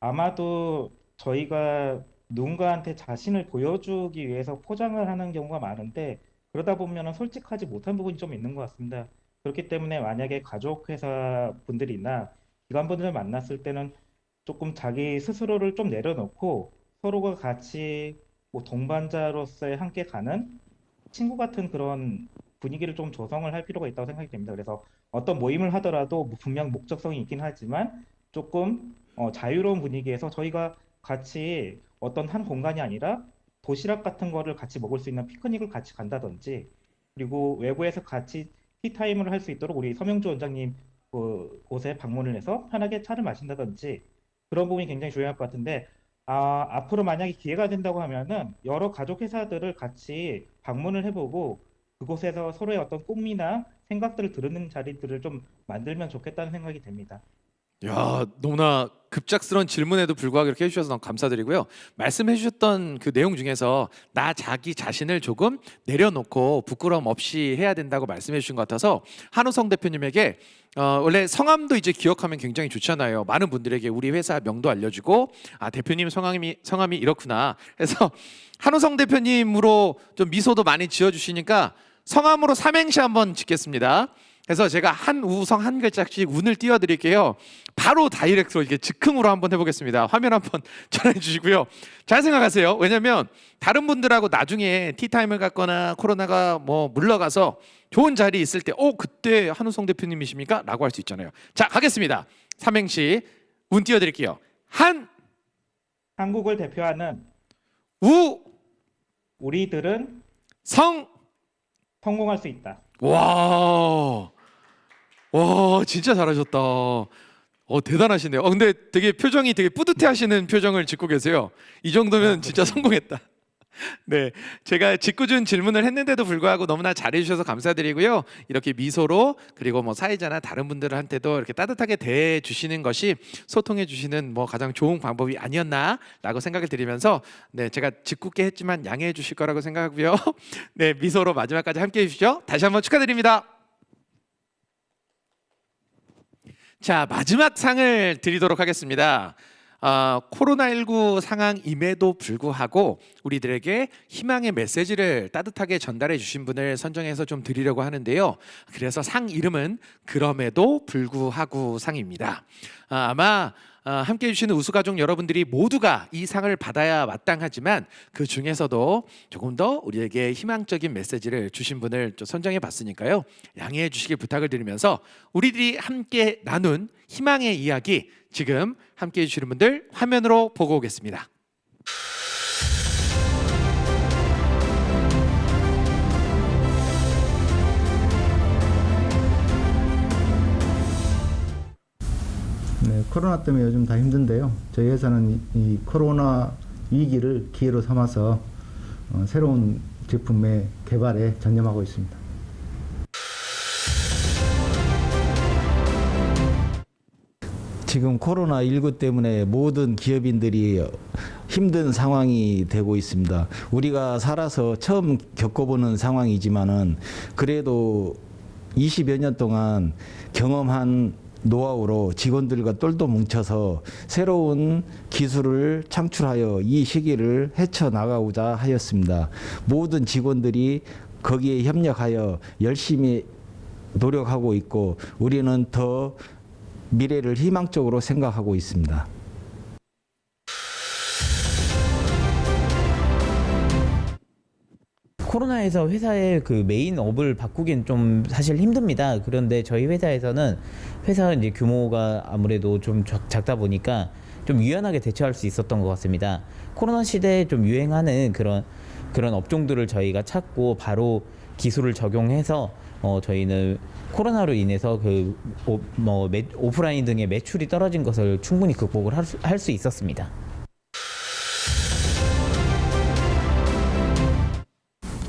아마도 저희가 누군가한테 자신을 보여주기 위해서 포장을 하는 경우가 많은데 그러다 보면 솔직하지 못한 부분이 좀 있는 것 같습니다. 그렇기 때문에 만약에 가족회사 분들이나 기관분들을 만났을 때는 조금 자기 스스로를 좀 내려놓고 서로가 같이 뭐 동반자로서의 함께 가는 친구 같은 그런 분위기를 좀 조성을 할 필요가 있다고 생각이 됩니다. 그래서 어떤 모임을 하더라도 분명 목적성이 있긴 하지만 조금 자유로운 분위기에서 저희가 같이 어떤 한 공간이 아니라 도시락 같은 거를 같이 먹을 수 있는 피크닉을 같이 간다든지, 그리고 외부에서 같이 티타임을 할 수 있도록 우리 서명주 원장님 곳에 방문을 해서 편하게 차를 마신다든지 그런 부분이 굉장히 중요할 것 같은데, 앞으로 만약에 기회가 된다고 하면은 여러 가족 회사들을 같이 방문을 해보고 그곳에서 서로의 어떤 꿈이나 생각들을 들으는 자리들을 좀 만들면 좋겠다는 생각이 됩니다. 야, 너무나 급작스러운 질문에도 불구하고 이렇게 해주셔서 너무 감사드리고요. 말씀해 주셨던 그 내용 중에서 자기 자신을 조금 내려놓고 부끄러움 없이 해야 된다고 말씀해 주신 것 같아서 한우성 대표님에게 원래 성함도 이제 기억하면 굉장히 좋잖아요. 많은 분들에게 우리 회사 명도 알려주고 대표님 성함이 이렇구나 해서 한우성 대표님으로 좀 미소도 많이 지어주시니까 성함으로 삼행시 한번 짓겠습니다. 그래서 제가 한우성 한 글자씩 운을 띄워드릴게요. 바로 다이렉트로 이렇게 즉흥으로 한번 해보겠습니다. 화면 한번 전해 주시고요. 잘 생각하세요. 왜냐면 다른 분들하고 나중에 티타임을 갖거나 코로나가 물러가서 좋은 자리 있을 때 그때 한우성 대표님이십니까? 라고 할 수 있잖아요. 자, 가겠습니다. 삼행시 운 띄워드릴게요. 한국을 대표하는 우리들은 성공할 수 있다. 와, 진짜 잘하셨다. 대단하시네요. 근데 되게 표정이 되게 뿌듯해하시는 표정을 짓고 계세요. 이 정도면 진짜 성공했다. 네, 제가 짓궂은 질문을 했는데도 불구하고 너무나 잘해주셔서 감사드리고요. 이렇게 미소로 그리고 뭐 사회자나 다른 분들한테도 이렇게 따뜻하게 대해주시는 것이 소통해주시는 뭐 가장 좋은 방법이 아니었나라고 생각을 드리면서 네, 제가 짓궂게 했지만 양해해 주실 거라고 생각하고요. 네, 미소로 마지막까지 함께해 주시죠. 다시 한번 축하드립니다. 자, 마지막 상을 드리도록 하겠습니다. 코로나19 상황임에도 불구하고 우리들에게 희망의 메시지를 따뜻하게 전달해 주신 분을 선정해서 좀 드리려고 하는데요. 그래서 상 이름은 그럼에도 불구하고 상입니다. 아마 함께 해주시는 우수가족 여러분들이 모두가 이 상을 받아야 마땅하지만 그 중에서도 조금 더 우리에게 희망적인 메시지를 주신 분을 좀 선정해 봤으니까요. 양해해 주시길 부탁을 드리면서 우리들이 함께 나눈 희망의 이야기 지금 함께 해주시는 분들 화면으로 보고 오겠습니다. 네, 코로나 때문에 요즘 다 힘든데요. 저희 회사는 이 코로나 위기를 기회로 삼아서 새로운 제품의 개발에 전념하고 있습니다. 지금 코로나19 때문에 모든 기업인들이 힘든 상황이 되고 있습니다. 우리가 살아서 처음 겪어보는 상황이지만은 그래도 20여 년 동안 경험한 노하우로 직원들과 똘똘 뭉쳐서 새로운 기술을 창출하여 이 시기를 헤쳐나가고자 하였습니다. 모든 직원들이 거기에 협력하여 열심히 노력하고 있고 우리는 더 미래를 희망적으로 생각하고 있습니다. 코로나에서 회사의 그 메인 업을 바꾸긴 좀 사실 힘듭니다. 그런데 저희 회사에서는 회사 이제 규모가 아무래도 좀 작다 보니까 좀 유연하게 대처할 수 있었던 것 같습니다. 코로나 시대에 좀 유행하는 그런 업종들을 저희가 찾고 바로 기술을 적용해서 저희는 코로나로 인해서 그 오프라인 등의 매출이 떨어진 것을 충분히 극복을 할 수 있었습니다.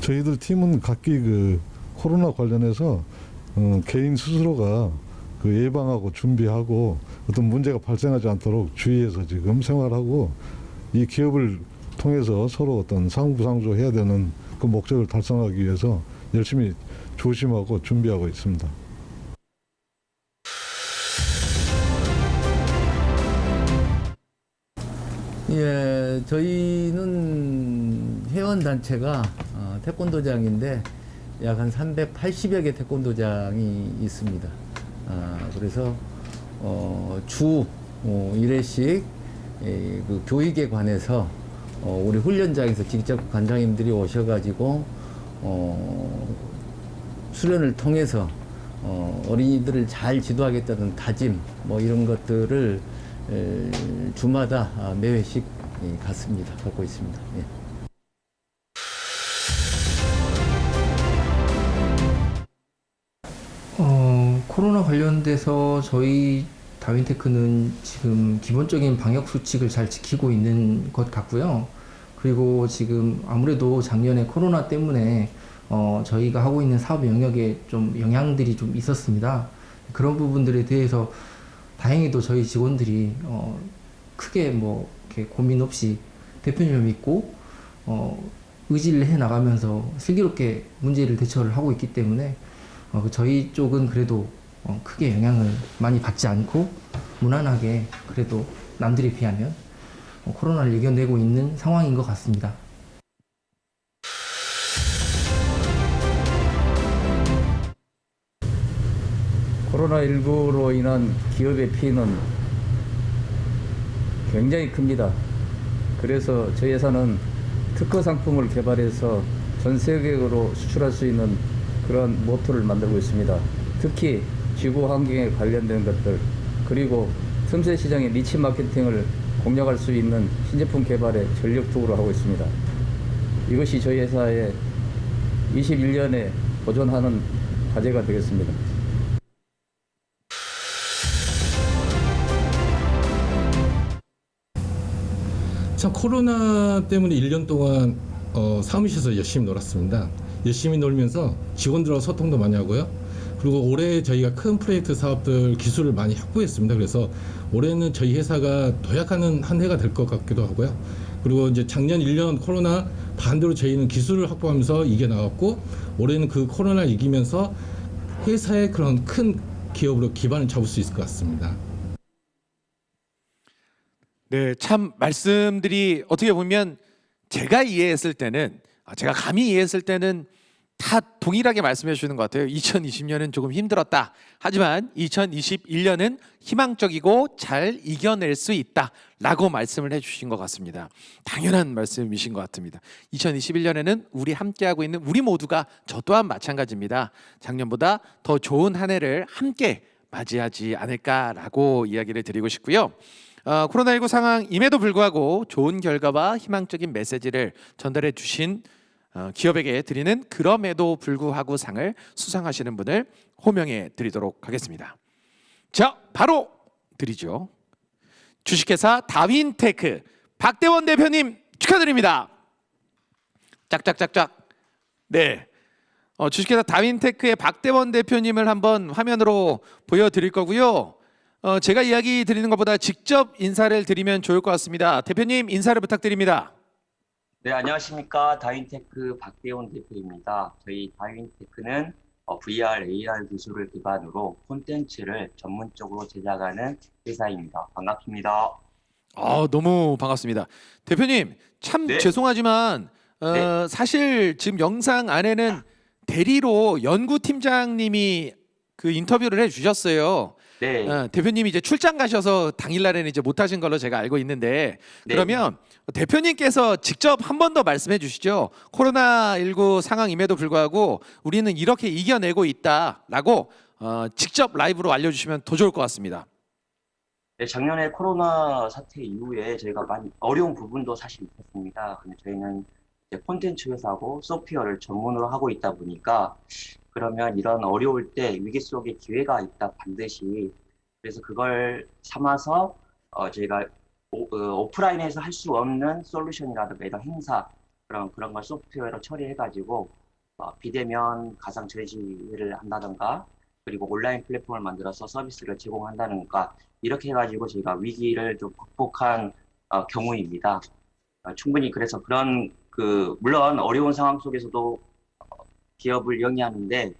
저희들 팀은 각기 그 코로나 관련해서 개인 스스로가 그 예방하고 준비하고 어떤 문제가 발생하지 않도록 주의해서 지금 생활하고 이 기업을 통해서 서로 어떤 상부상조해야 되는 그 목적을 달성하기 위해서 열심히 조심하고 준비하고 있습니다. 예, 저희는 회원단체가 태권도장인데 약 한 380여 개 태권도장이 있습니다. 그래서 주 1회씩 그 교육에 관해서 우리 훈련장에서 직접 관장님들이 오셔가지고 수련을 통해서 어린이들을 잘 지도하겠다는 다짐 뭐 이런 것들을 주마다 매회씩 갖습니다. 갖고 있습니다. 예. 코로나 관련돼서 저희 다윈테크는 지금 기본적인 방역 수칙을 잘 지키고 있는 것 같고요. 그리고 지금 아무래도 작년에 코로나 때문에 저희가 하고 있는 사업 영역에 좀 영향들이 좀 있었습니다. 그런 부분들에 대해서 다행히도 저희 직원들이 크게 뭐 이렇게 고민 없이 대표님을 믿고 의지를 해 나가면서 슬기롭게 문제를 대처를 하고 있기 때문에 저희 쪽은 그래도 크게 영향을 많이 받지 않고 무난하게 그래도 남들에 비하면 코로나를 이겨내고 있는 상황인 것 같습니다. 코로나19로 인한 기업의 피해는 굉장히 큽니다. 그래서 저희 회사는 특허 상품을 개발해서 전 세계적으로 수출할 수 있는 그런 모토를 만들고 있습니다. 특히 지구 환경에 관련된 것들 그리고 틈새 시장의 니치 마케팅을 공략할 수 있는 신제품 개발에 전력투구를 하고 있습니다. 이것이 저희 회사의 21년에 도전하는 과제가 되겠습니다. 참 코로나 때문에 1년 동안 사무실에서 열심히 놀았습니다. 열심히 놀면서 직원들하고 소통도 많이 하고요. 그리고 올해 저희가 큰 프로젝트 사업들 기술을 많이 확보했습니다. 그래서 올해는 저희 회사가 도약하는 한 해가 될 것 같기도 하고요. 그리고 이제 작년 1년 코로나 반대로 저희는 기술을 확보하면서 이겨나갔고 올해는 그 코로나를 이기면서 회사의 그런 큰 기업으로 기반을 잡을 수 있을 것 같습니다. 네, 참 말씀들이 어떻게 보면 제가 이해했을 때는 제가 감히 이해했을 때는 다 동일하게 말씀해 주시는 것 같아요. 2020년은 조금 힘들었다. 하지만 2021년은 희망적이고 잘 이겨낼 수 있다라고 말씀을 해주신 것 같습니다. 당연한 말씀이신 것 같습니다. 2021년에는 우리 함께하고 있는 우리 모두가 저 또한 마찬가지입니다. 작년보다 더 좋은 한 해를 함께 맞이하지 않을까라고 이야기를 드리고 싶고요. 코로나19 상황임에도 불구하고 좋은 결과와 희망적인 메시지를 전달해 주신 기업에게 드리는 그럼에도 불구하고 상을 수상하시는 분을 호명해 드리도록 하겠습니다. 자, 바로 드리죠. 주식회사 다윈테크 박대원 대표님 축하드립니다. 짝짝짝짝. 네, 주식회사 다윈테크의 박대원 대표님을 한번 화면으로 보여드릴 거고요. 제가 이야기 드리는 것보다 직접 인사를 드리면 좋을 것 같습니다. 대표님 인사를 부탁드립니다. 네, 안녕하십니까. 다윈테크 박대원 대표입니다. 저희 다윈테크는 VR, AR 기술을 기반으로 콘텐츠를 전문적으로 제작하는 회사입니다. 반갑습니다. 너무 반갑습니다. 대표님 참 네. 죄송하지만 사실 지금 영상 안에는 대리로 연구팀장님이 그 인터뷰를 해주셨어요. 네. 대표님이 이제 출장 가셔서 당일날에는 이제 못하신 걸로 제가 알고 있는데 네. 그러면 대표님께서 직접 한 번 더 말씀해 주시죠. 코로나19 상황임에도 불구하고 우리는 이렇게 이겨내고 있다라고 직접 라이브로 알려주시면 더 좋을 것 같습니다. 네, 작년에 코로나 사태 이후에 저희가 많이 어려운 부분도 사실 있었습니다. 근데 저희는 이제 콘텐츠 회사고 소프트웨어를 전문으로 하고 있다 보니까 그러면 이런 어려울 때 위기 속에 기회가 있다 반드시. 그래서 그걸 삼아서 저희가 오프라인에서 할 수 없는 솔루션이라든가 이런 행사 그런 걸 소프트웨어로 처리해가지고 비대면 가상 전시회를 한다든가 그리고 온라인 플랫폼을 만들어서 서비스를 제공한다든가 이렇게 해가지고 저희가 위기를 좀 극복한 경우입니다. 충분히 그래서 그런 물론 어려운 상황 속에서도 기업을 영위하는데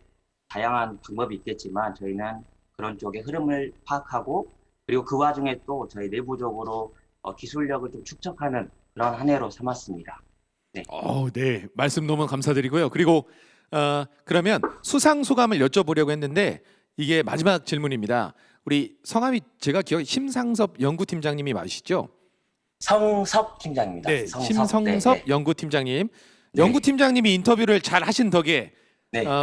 다양한 방법이 있겠지만 저희는 그런 쪽의 흐름을 파악하고 그리고 그 와중에 또 저희 내부적으로 기술력을 좀 축적하는 그런 한 해로 삼았습니다. 네. 네, 말씀 너무 감사드리고요. 그리고 그러면 수상 소감을 여쭤보려고 했는데 이게 마지막 질문입니다. 우리 성함이 제가 기억 심상섭 연구팀장님이 맞으시죠? 성섭 팀장입니다. 네, 성섭. 심성섭 네. 연구팀장님. 연구팀장님이 인터뷰를 잘 하신 덕에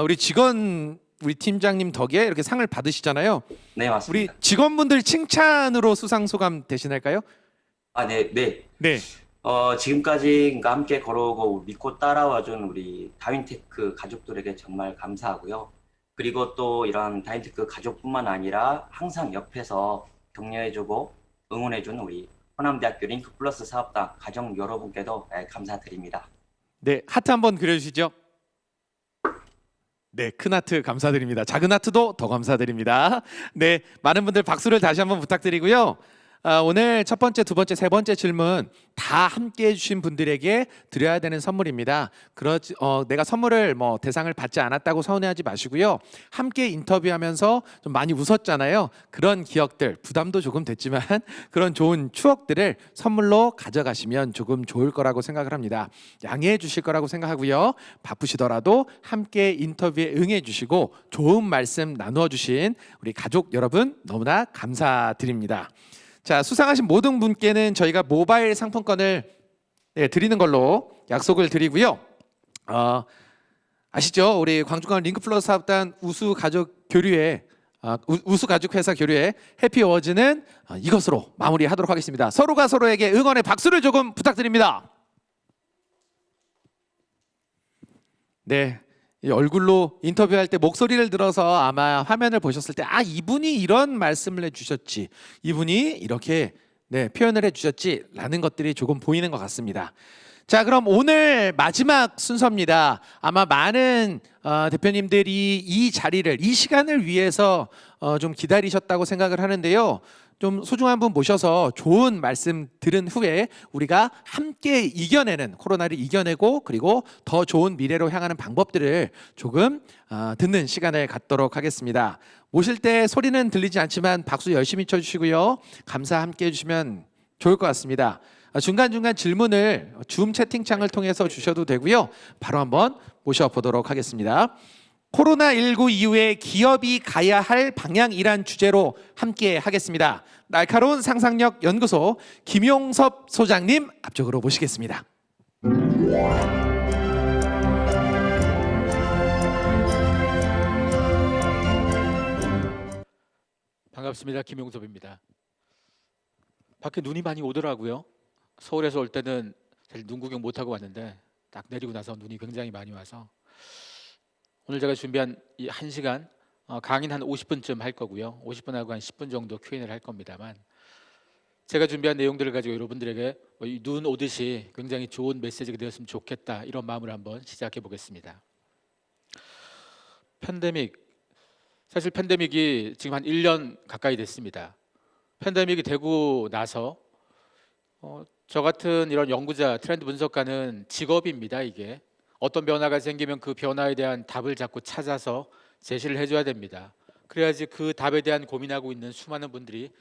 우리 팀장님 덕에 이렇게 상을 받으시잖아요. 네, 맞습니다. 우리 직원분들 칭찬으로 수상 소감 대신할까요? 네. 지금까지 함께 걸어오고 믿고 따라와준 우리 다윈테크 가족들에게 정말 감사하고요. 그리고 또 이런 다윈테크 가족뿐만 아니라 항상 옆에서 격려해주고 응원해준 우리 호남대학교 링크플러스 사업단 가족 여러분께도 감사드립니다. 네, 하트 한번 그려주시죠. 네, 큰 하트 감사드립니다. 작은 하트도 더 감사드립니다. 네, 많은 분들 박수를 다시 한번 부탁드리고요. 오늘 첫 번째, 두 번째, 세 번째 질문 다 함께 해주신 분들에게 드려야 되는 선물입니다. 내가 선물을 대상을 받지 않았다고 서운해하지 마시고요. 함께 인터뷰하면서 좀 많이 웃었잖아요. 그런 기억들, 부담도 조금 됐지만 그런 좋은 추억들을 선물로 가져가시면 조금 좋을 거라고 생각을 합니다. 양해해 주실 거라고 생각하고요. 바쁘시더라도 함께 인터뷰에 응해 주시고 좋은 말씀 나누어 주신 우리 가족 여러분 너무나 감사드립니다. 자, 수상하신 모든 분께는 저희가 모바일 상품권을 드리는 걸로 약속을 드리고요. 아시죠? 우리 광주광 링크플러스 사업단 우수 가족 교류회 우수 가족 회사 교류회 해피 어워즈는 이것으로 마무리하도록 하겠습니다. 서로가 서로에게 응원의 박수를 조금 부탁드립니다. 네. 이 얼굴로 인터뷰할 때 목소리를 들어서 아마 화면을 보셨을 때 이분이 이런 말씀을 해주셨지, 이분이 이렇게 표현을 해주셨지라는 것들이 조금 보이는 것 같습니다. 자, 그럼 오늘 마지막 순서입니다. 아마 많은 대표님들이 이 자리를, 이 시간을 위해서 좀 기다리셨다고 생각을 하는데요. 좀 소중한 분 모셔서 좋은 말씀 들은 후에 우리가 함께 이겨내는, 코로나를 이겨내고 그리고 더 좋은 미래로 향하는 방법들을 조금 듣는 시간을 갖도록 하겠습니다. 모실 때 소리는 들리지 않지만 박수 열심히 쳐주시고요. 감사 함께 해주시면 좋을 것 같습니다. 중간중간 질문을 줌 채팅창을 통해서 주셔도 되고요. 바로 한번 모셔보도록 하겠습니다. 코로나19 이후에 기업이 가야 할 방향이란 주제로 함께 하겠습니다. 날카로운 상상력 연구소 김용섭 소장님 앞쪽으로 모시겠습니다. 반갑습니다. 김용섭입니다. 밖에 눈이 많이 오더라고요. 서울에서 올 때는 사실 눈 구경 못하고 왔는데 딱 내리고 나서 눈이 굉장히 많이 와서 오늘 제가 준비한 이 1시간 강의는 한 50분쯤 할 거고요. 50분하고 한 10분 정도 Q&A를 할 겁니다만 제가 준비한 내용들을 가지고 여러분들에게 눈 오듯이 굉장히 좋은 메시지가 되었으면 좋겠다, 이런 마음으로 한번 시작해 보겠습니다. 사실 팬데믹이 지금 한 1년 가까이 됐습니다. 팬데믹이 되고 나서 저 같은 이런 연구자, 트렌드 분석가는 직업입니다. 이게 어떤 변화가 생기면 그 변화에 대한 답을 자꾸 찾아서 제시를 해줘야 됩니다. 그래야지 그 답에 대한 고민하고 있는 수많은 분들이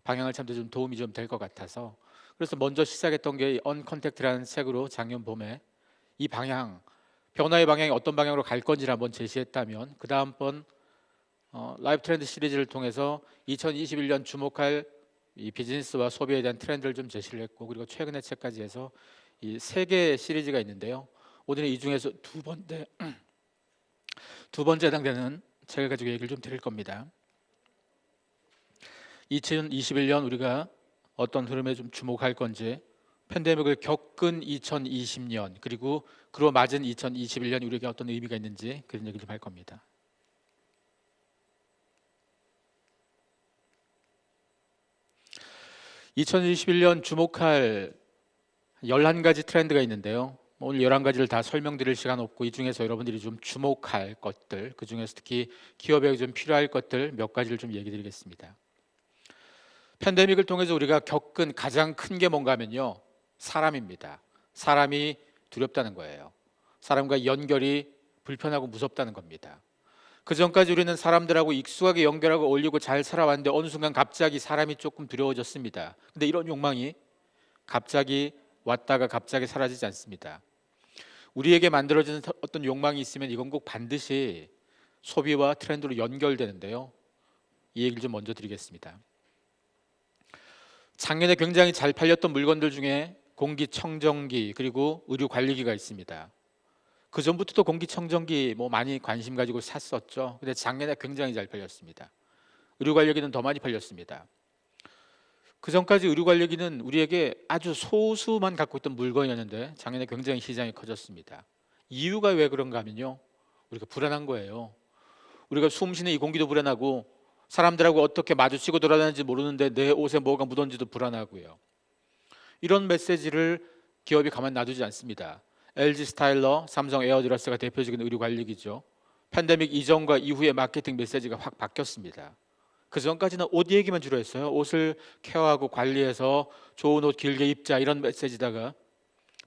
방향을 찾는 데 좀 도움이 좀 될 것 같아서, 그래서 먼저 시작했던 게 언컨택트라는 책으로 작년 봄에 이 방향, 변화의 방향이 어떤 방향으로 갈 건지를 한번 제시했다면, 그 다음번 라이브 트렌드 시리즈를 통해서 2021년 주목할 이 비즈니스와 소비에 대한 트렌드를 좀 제시를 했고, 그리고 최근의 책까지 해서 이 3개의 시리즈가 있는데요. 오늘은 이 중에서 두 번째 해당되는 책을 가지고 얘기를 좀 드릴 겁니다. 2021년 우리가 어떤 흐름에 좀 주목할 건지, 팬데믹을 겪은 2020년, 그리고 그로 맞은 2021년 우리에게 어떤 의미가 있는지, 그런 얘기를 좀 할 겁니다. (2021년) 주목할 11가지 트렌드가 있는데요. 오늘 11가지를 다 설명드릴 시간 없고, 이 중에서 여러분들이 좀 주목할 것들, 그 중에서 특히 기업에게 좀 필요할 것들 몇 가지를 좀 얘기 드리겠습니다. 팬데믹을 통해서 우리가 겪은 가장 큰 게 뭔가 하면요, 사람입니다. 사람이 두렵다는 거예요. 사람과 연결이 불편하고 무섭다는 겁니다. 그 전까지 우리는 사람들하고 익숙하게 연결하고 어울리고 잘 살아왔는데 어느 순간 갑자기 사람이 조금 두려워졌습니다. 근데 이런 욕망이 갑자기 왔다가 갑자기 사라지지 않습니다. 우리에게 만들어지는 어떤 욕망이 있으면 이건 꼭 반드시 소비와 트렌드로 연결되는데요. 이 얘기를 좀 먼저 드리겠습니다. 작년에 굉장히 잘 팔렸던 물건들 중에 공기청정기, 그리고 의료관리기가 있습니다. 그 전부터도 공기청정기 많이 관심 가지고 샀었죠. 근데 작년에 굉장히 잘 팔렸습니다. 의료관리기는 더 많이 팔렸습니다. 그 전까지 의료관리기는 우리에게 아주 소수만 갖고 있던 물건이었는데 작년에 굉장히 시장이 커졌습니다. 이유가 왜 그런가 하면요, 우리가 불안한 거예요. 우리가 숨 쉬는 이 공기도 불안하고, 사람들하고 어떻게 마주치고 돌아다니는지 모르는데 내 옷에 뭐가 묻었는지도 불안하고요. 이런 메시지를 기업이 가만 놔두지 않습니다. LG 스타일러, 삼성 에어드러스가 대표적인 의료관리기죠. 팬데믹 이전과 이후의 마케팅 메시지가 확 바뀌었습니다. 그 전까지는 옷 얘기만 주로 했어요. 옷을 케어하고 관리해서 좋은 옷 길게 입자, 이런 메시지다가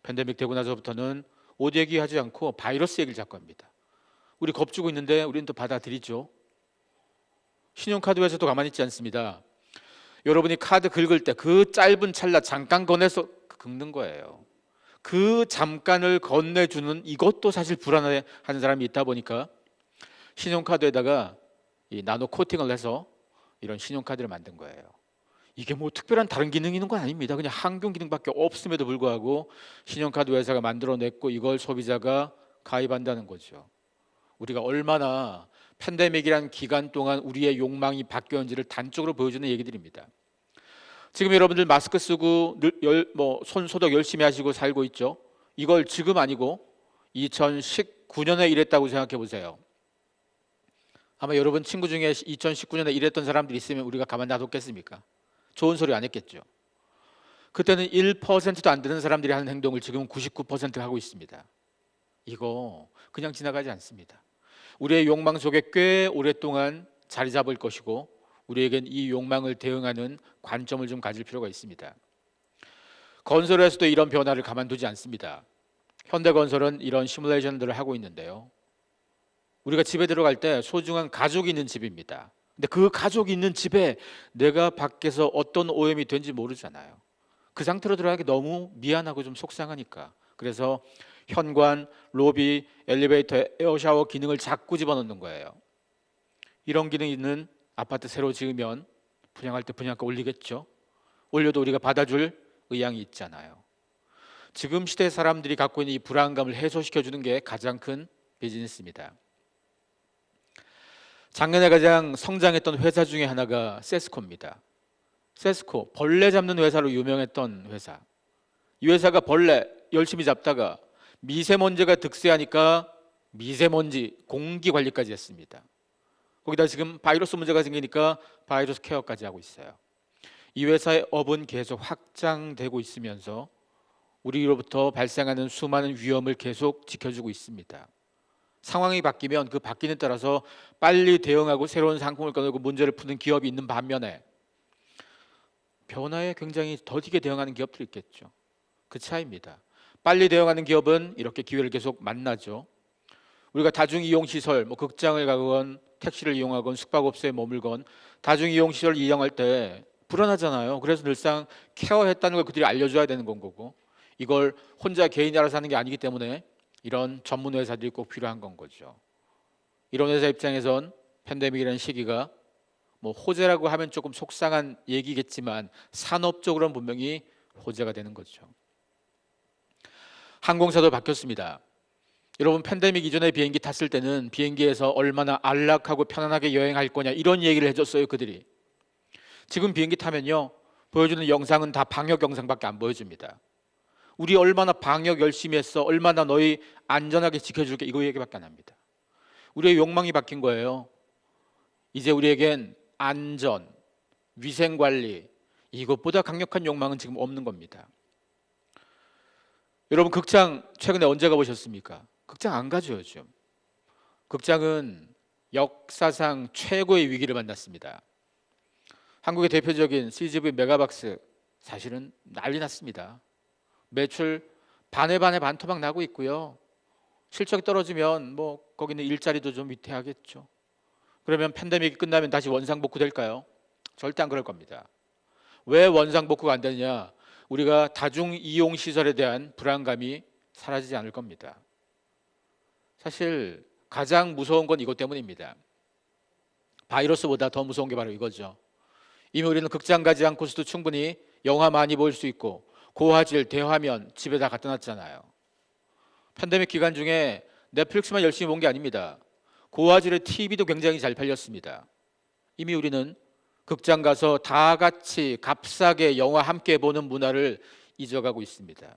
팬데믹 되고 나서부터는 옷 얘기하지 않고 바이러스 얘기를 자꾸 합니다. 우리 겁주고 있는데 우리는 또 받아들이죠. 신용카드 회사도 가만히 있지 않습니다. 여러분이 카드 긁을 때 그 짧은 찰나 잠깐 건네서 긁는 거예요. 그 잠깐을 건네주는 이것도 사실 불안해하는 사람이 있다 보니까 신용카드에다가 이 나노 코팅을 해서 이런 신용카드를 만든 거예요. 이게 특별한 다른 기능이 있는 건 아닙니다. 그냥 항균 기능밖에 없음에도 불구하고 신용카드 회사가 만들어냈고 이걸 소비자가 가입한다는 거죠. 우리가 얼마나 팬데믹이란 기간 동안 우리의 욕망이 바뀌었는지를 단적으로 보여주는 얘기들입니다. 지금 여러분들 마스크 쓰고 손 소독 열심히 하시고 살고 있죠. 이걸 지금 아니고 2019년에 이랬다고 생각해 보세요. 아마 여러분 친구 중에 2019년에 이랬던 사람들이 있으면 우리가 가만 놔뒀겠습니까? 좋은 소리 안 했겠죠. 그때는 1%도 안 되는 사람들이 하는 행동을 지금 99%가 하고 있습니다. 이거 그냥 지나가지 않습니다. 우리의 욕망 속에 꽤 오랫동안 자리 잡을 것이고 우리에겐 이 욕망을 대응하는 관점을 좀 가질 필요가 있습니다. 건설에서도 이런 변화를 가만두지 않습니다. 현대건설은 이런 시뮬레이션들을 하고 있는데요. 우리가 집에 들어갈 때 소중한 가족이 있는 집입니다. 근데 그 가족이 있는 집에 내가 밖에서 어떤 오염이 된지 모르잖아요. 그 상태로 들어가기 너무 미안하고 좀 속상하니까. 그래서 현관, 로비, 엘리베이터, 에어샤워 기능을 자꾸 집어넣는 거예요. 이런 기능이 있는 아파트 새로 지으면 분양할 때 분양가 올리겠죠. 올려도 우리가 받아줄 의향이 있잖아요. 지금 시대 사람들이 갖고 있는 이 불안감을 해소시켜주는 게 가장 큰 비즈니스입니다. 작년에 가장 성장했던 회사 중에 하나가 세스코입니다. 세스코, 벌레 잡는 회사로 유명했던 회사. 이 회사가 벌레 열심히 잡다가 미세먼지가 득세하니까 미세먼지 공기 관리까지 했습니다. 거기다 지금 바이러스 문제가 생기니까 바이러스 케어까지 하고 있어요. 이 회사의 업은 계속 확장되고 있으면서 우리로부터 발생하는 수많은 위험을 계속 지켜주고 있습니다. 상황이 바뀌면 그 바뀌는 따라서 빨리 대응하고 새로운 상품을 꺼내고 문제를 푸는 기업이 있는 반면에 변화에 굉장히 더디게 대응하는 기업들이 있겠죠. 그 차이입니다. 빨리 대응하는 기업은 이렇게 기회를 계속 만나죠. 우리가 다중이용시설, 극장을 가건 택시를 이용하건 숙박업소에 머물건 다중이용시설 이용할 때 불안하잖아요. 그래서 늘상 케어했다는 걸 그들이 알려줘야 되는 건 거고 이걸 혼자 개인이 알아서 하는 게 아니기 때문에 이런 전문 회사들이 꼭 필요한 건 거죠. 이런 회사 입장에선 팬데믹이라는 시기가 호재라고 하면 조금 속상한 얘기겠지만 산업적으로는 분명히 호재가 되는 거죠. 항공사도 바뀌었습니다. 여러분 팬데믹 이전에 비행기 탔을 때는 비행기에서 얼마나 안락하고 편안하게 여행할 거냐 이런 얘기를 해줬어요 그들이. 지금 비행기 타면요 보여주는 영상은 다 방역 영상밖에 안 보여줍니다. 우리 얼마나 방역 열심히 했어, 얼마나 너희 안전하게 지켜줄게 이거 얘기밖에 안 합니다. 우리의 욕망이 바뀐 거예요. 이제 우리에겐 안전, 위생관리 이것보다 강력한 욕망은 지금 없는 겁니다. 여러분 극장 최근에 언제 가보셨습니까? 극장 안 가죠 요즘. 극장은 역사상 최고의 위기를 만났습니다. 한국의 대표적인 CGV 메가박스 사실은 난리 났습니다. 매출 반에 반토막 나고 있고요. 실적이 떨어지면 거기는 일자리도 좀 위태하겠죠. 그러면 팬데믹이 끝나면 다시 원상복구 될까요? 절대 안 그럴 겁니다. 왜 원상복구가 안 되느냐? 우리가 다중이용시설에 대한 불안감이 사라지지 않을 겁니다. 사실 가장 무서운 건 이것 때문입니다. 바이러스보다 더 무서운 게 바로 이거죠. 이미 우리는 극장 가지 않고서도 충분히 영화 많이 볼 수 있고 고화질, 대화면 집에 다 갖다 놨잖아요. 팬데믹 기간 중에 넷플릭스만 열심히 본 게 아닙니다. 고화질의 TV도 굉장히 잘 팔렸습니다. 이미 우리는 극장 가서 다 같이 값싸게 영화 함께 보는 문화를 잊어가고 있습니다.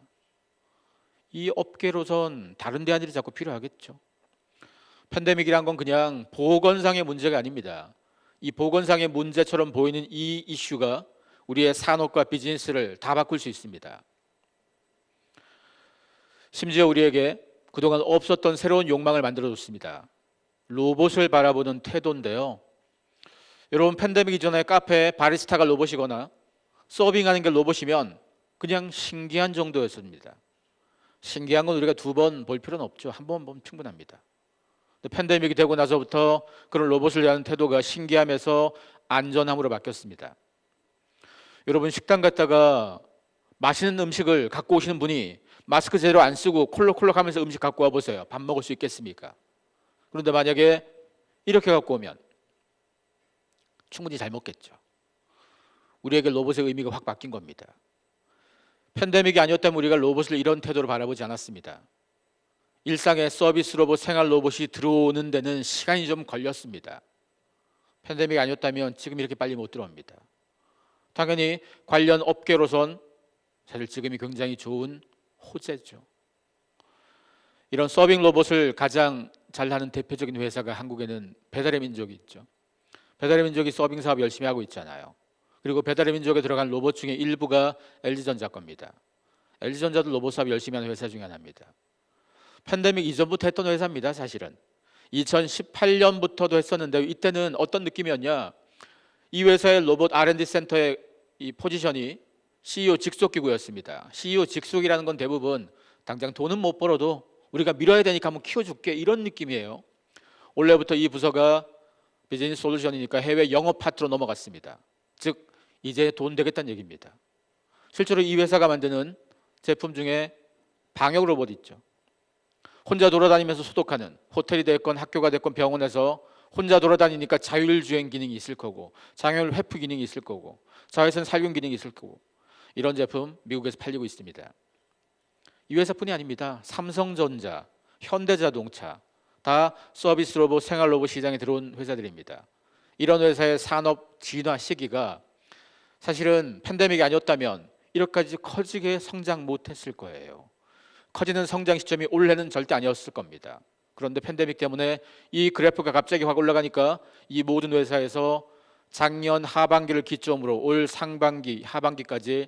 이 업계로선 다른 대안들이 자꾸 필요하겠죠. 팬데믹이란 건 그냥 보건상의 문제가 아닙니다. 이 보건상의 문제처럼 보이는 이 이슈가 우리의 산업과 비즈니스를 다 바꿀 수 있습니다. 심지어 우리에게 그동안 없었던 새로운 욕망을 만들어줬습니다. 로봇을 바라보는 태도인데요. 여러분 팬데믹 이전에 카페에 바리스타가 로봇이거나 서빙하는 게 로봇이면 그냥 신기한 정도였습니다. 신기한 건 우리가 두 번 볼 필요는 없죠. 한 번 보면 충분합니다. 근데 팬데믹이 되고 나서부터 그런 로봇을 대하는 태도가 신기함에서 안전함으로 바뀌었습니다. 여러분 식당 갔다가 맛있는 음식을 갖고 오시는 분이 마스크 제대로 안 쓰고 콜록콜록 하면서 음식 갖고 와보세요. 밥 먹을 수 있겠습니까? 그런데 만약에 이렇게 갖고 오면 충분히 잘 먹겠죠. 우리에게 로봇의 의미가 확 바뀐 겁니다. 팬데믹이 아니었다면 우리가 로봇을 이런 태도로 바라보지 않았습니다. 일상의 서비스 로봇, 생활 로봇이 들어오는 데는 시간이 좀 걸렸습니다. 팬데믹이 아니었다면 지금 이렇게 빨리 못 들어옵니다. 당연히 관련 업계로선 사실 지금이 굉장히 좋은 호재죠. 이런 서빙 로봇을 가장 잘하는 대표적인 회사가 한국에는 배달의 민족이 있죠. 배달의 민족이 서빙 사업 열심히 하고 있잖아요. 그리고 배달의 민족에 들어간 로봇 중에 일부가 LG전자 겁니다. LG전자도 로봇 사업 열심히 하는 회사 중에 하나입니다. 팬데믹 이전부터 했던 회사입니다. 사실은 2018년부터도 했었는데 이때는 어떤 느낌이었냐, 이 회사의 로봇 R&D 센터의 이 포지션이 CEO 직속 기구였습니다. CEO 직속이라는 건 대부분 당장 돈은 못 벌어도 우리가 밀어야 되니까 한번 키워줄게, 이런 느낌이에요. 올해부터 이 부서가 비즈니스 솔루션이니까 해외 영업 파트로 넘어갔습니다. 즉 이제 돈 되겠다는 얘기입니다. 실제로 이 회사가 만드는 제품 중에 방역 로봇 있죠. 혼자 돌아다니면서 소독하는, 호텔이 됐건 학교가 됐건 병원에서 혼자 돌아다니니까 자율주행 기능이 있을 거고, 장애물 회피 기능이 있을 거고, 자외선 살균 기능이 있을 거고, 이런 제품 미국에서 팔리고 있습니다. 이 회사뿐이 아닙니다. 삼성전자, 현대자동차 다 서비스 로봇, 생활 로봇 시장에 들어온 회사들입니다. 이런 회사의 산업 진화 시기가 사실은 팬데믹이 아니었다면 이렇게까지 커지게 성장 못했을 거예요. 커지는 성장 시점이 올해는 절대 아니었을 겁니다. 그런데 팬데믹 때문에 이 그래프가 갑자기 확 올라가니까 이 모든 회사에서 작년 하반기를 기점으로 올 상반기, 하반기까지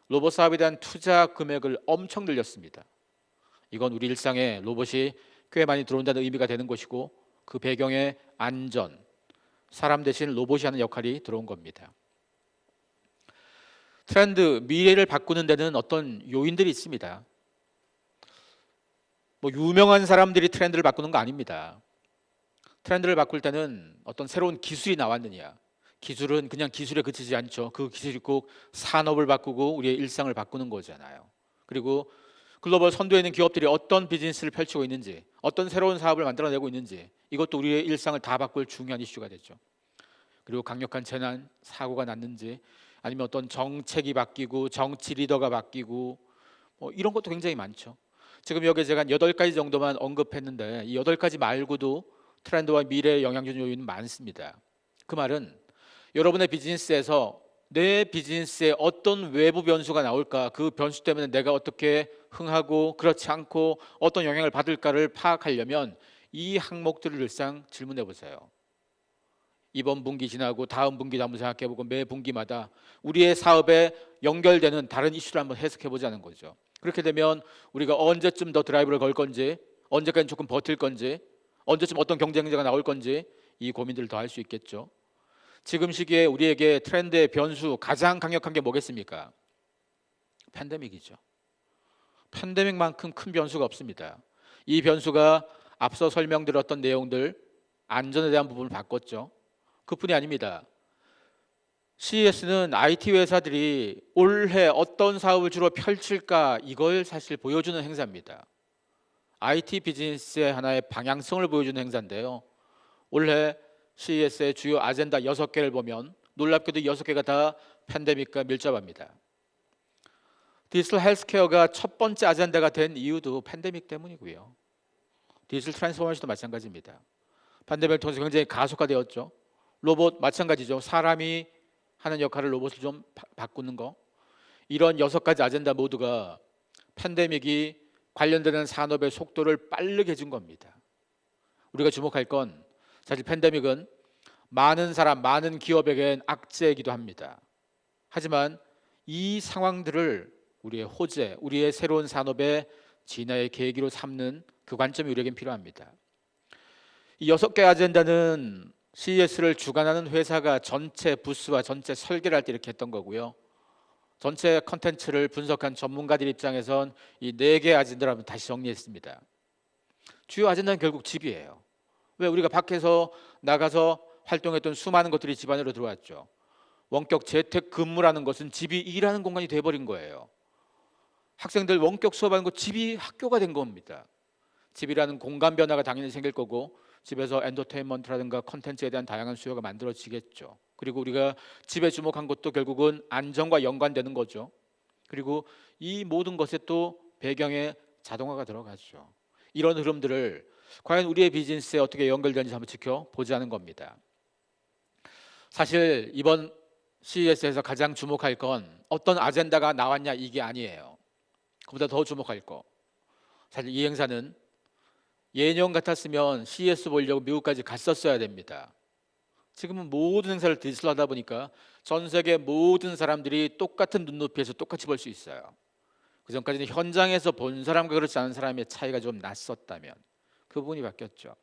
로봇 사업에 대한 투자 금액을 엄청 늘렸습니다. 이건 우리 일상에 로봇이 꽤 많이 들어온다는 의미가 되는 것이고, 그 배경에 안전, 사람 대신 로봇이 하는 역할이 들어온 겁니다. 트렌드, 미래를 바꾸는 데는 어떤 요인들이 있습니다. 뭐 유명한 사람들이 트렌드를 바꾸는 거 아닙니다. 트렌드를 바꿀 때는 어떤 새로운 기술이 나왔느냐, 기술은 그냥 기술에 그치지 않죠. 그 기술이 꼭 산업을 바꾸고 우리의 일상을 바꾸는 거잖아요. 그리고 글로벌 선두에 있는 기업들이 어떤 비즈니스를 펼치고 있는지, 어떤 새로운 사업을 만들어내고 있는지, 이것도 우리의 일상을 다 바꿀 중요한 이슈가 되죠. 그리고 강력한 재난, 사고가 났는지, 아니면 어떤 정책이 바뀌고 정치 리더가 바뀌고 이런 것도 굉장히 많죠. 지금 여기 제가 한 8가지 정도만 언급했는데 이 8가지 말고도 트렌드와 미래에 영향 주는 요인은 많습니다. 그 말은 여러분의 비즈니스에서 내 비즈니스에 어떤 외부 변수가 나올까, 그 변수 때문에 내가 어떻게 흥하고 그렇지 않고 어떤 영향을 받을까를 파악하려면 이 항목들을 일상 질문해 보세요. 이번 분기 지나고 다음 분기도 한번 생각해보고 매 분기마다 우리의 사업에 연결되는 다른 이슈를 한번 해석해보자는 거죠. 그렇게 되면 우리가 언제쯤 더 드라이브를 걸 건지, 언제까지 조금 버틸 건지, 언제쯤 어떤 경쟁자가 나올 건지 이 고민들을 더 할 수 있겠죠. 지금 시기에 우리에게 트렌드의 변수 가장 강력한 게 뭐겠습니까? 팬데믹이죠. 팬데믹만큼 큰 변수가 없습니다. 이 변수가 앞서 설명드렸던 내용들, 안전에 대한 부분을 바꿨죠. 그뿐이 아닙니다. CES는 IT 회사들이 올해 어떤 사업을 주로 펼칠까, 이걸 사실 보여주는 행사입니다. IT 비즈니스의 하나의 방향성을 보여주는 행사인데요. 올해 CES의 주요 아젠다 6개를 보면 놀랍게도 6개가 다 팬데믹과 밀접합니다. 디지털 헬스케어가 첫 번째 아젠다가 된 이유도 팬데믹 때문이고요. 디지털 트랜스포메이션도 마찬가지입니다. 팬데믹을 통해서 굉장히 가속화되었죠. 로봇 마찬가지죠. 사람이 하는 역할을 로봇을 좀 바꾸는 거. 이런 6가지 아젠다 모두가 팬데믹이 관련되는 산업의 속도를 빠르게 해준 겁니다. 우리가 주목할 건 사실 팬데믹은 많은 사람, 많은 기업에겐 악재이기도 합니다. 하지만 이 상황들을 우리의 호재, 우리의 새로운 산업의 진화의 계기로 삼는 그 관점이 우리에겐 필요합니다. 이 6개 아젠다는 CES를 주관하는 회사가 전체 부스와 전체 설계를 할 때 이렇게 했던 거고요. 전체 컨텐츠를 분석한 전문가들 입장에선 이 4개 아젠다를 한번 다시 정리했습니다. 주요 아젠다는 결국 집이에요. 왜? 우리가 밖에서 나가서 활동했던 수많은 것들이 집 안으로 들어왔죠. 원격 재택 근무라는 것은 집이 일하는 공간이 돼버린 거예요. 학생들 원격 수업하는 거 집이 학교가 된 겁니다. 집이라는 공간 변화가 당연히 생길 거고, 집에서 엔터테인먼트라든가 컨텐츠에 대한 다양한 수요가 만들어지겠죠. 그리고 우리가 집에 주목한 것도 결국은 안전과 연관되는 거죠. 그리고 이 모든 것에 또 배경에 자동화가 들어가죠. 이런 흐름들을 과연 우리의 비즈니스에 어떻게 연결되는지 한번 지켜보자는 겁니다. 사실 이번 CES에서 가장 주목할 건 어떤 아젠다가 나왔냐 이게 아니에요. 그보다 더 주목할 거, 사실 이 행사는 예년 같았으면 CES 보려고 미국까지 갔었어야 됩니다. 지금은 모든 행사를 디지털 하다 보니까 전 세계 모든 사람들이 똑같은 눈높이에서 똑같이 볼 수 있어요. 그전까지는 현장에서 본 사람과 그렇지 않은 사람의 차이가 좀 났었다면 그 부분이 바뀌었죠.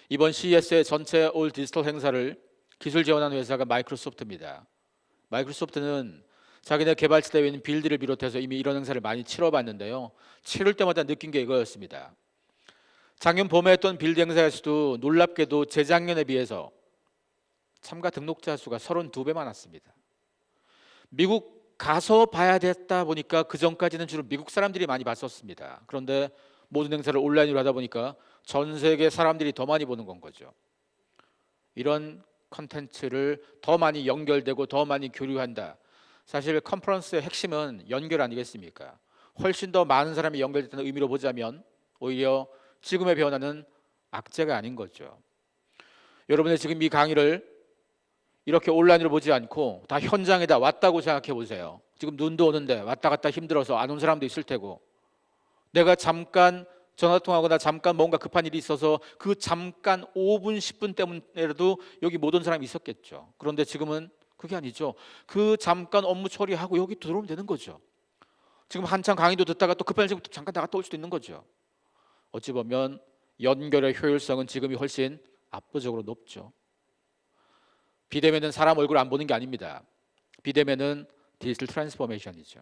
이번 CES의 전체 올 디지털 행사를 기술 지원한 회사가 마이크로소프트입니다. 마이크로소프트는 자기네 개발자 대회인 빌드를 비롯해서 이미 이런 행사를 많이 치러봤는데요. 치를 때마다 느낀 게 이거였습니다. 작년 봄에 했던 빌드 행사에서도 놀랍게도 재작년에 비해서 참가 등록자 수가 32배 많았습니다. 미국 가서 봐야 됐다 보니까 그 전까지는 주로 미국 사람들이 많이 봤었습니다. 그런데 모든 행사를 온라인으로 하다 보니까 전 세계 사람들이 더 많이 보는 건 거죠. 이런 컨텐츠를 더 많이 연결되고 더 많이 교류한다. 사실 컨퍼런스의 핵심은 연결 아니겠습니까? 훨씬 더 많은 사람이 연결됐다는 의미로 보자면 오히려 지금의 변화는 악재가 아닌 거죠. 여러분의 지금 이 강의를 이렇게 온라인으로 보지 않고 다 현장에다 왔다고 생각해 보세요. 지금 눈도 오는데 왔다 갔다 힘들어서 안 온 사람도 있을 테고, 내가 잠깐 전화통화하거나 잠깐 뭔가 급한 일이 있어서 그 잠깐 5분 10분 때문에라도 여기 못 온 사람이 있었겠죠. 그런데 지금은 그게 아니죠. 그 잠깐 업무 처리하고 여기 들어오면 되는 거죠. 지금 한참 강의도 듣다가 또 급한 일이 잠깐 나갔다 올 수도 있는 거죠. 어찌 보면 연결의 효율성은 지금이 훨씬 압도적으로 높죠. 비대면은 사람 얼굴 안 보는 게 아닙니다. 비대면은 디지털 트랜스포메이션이죠.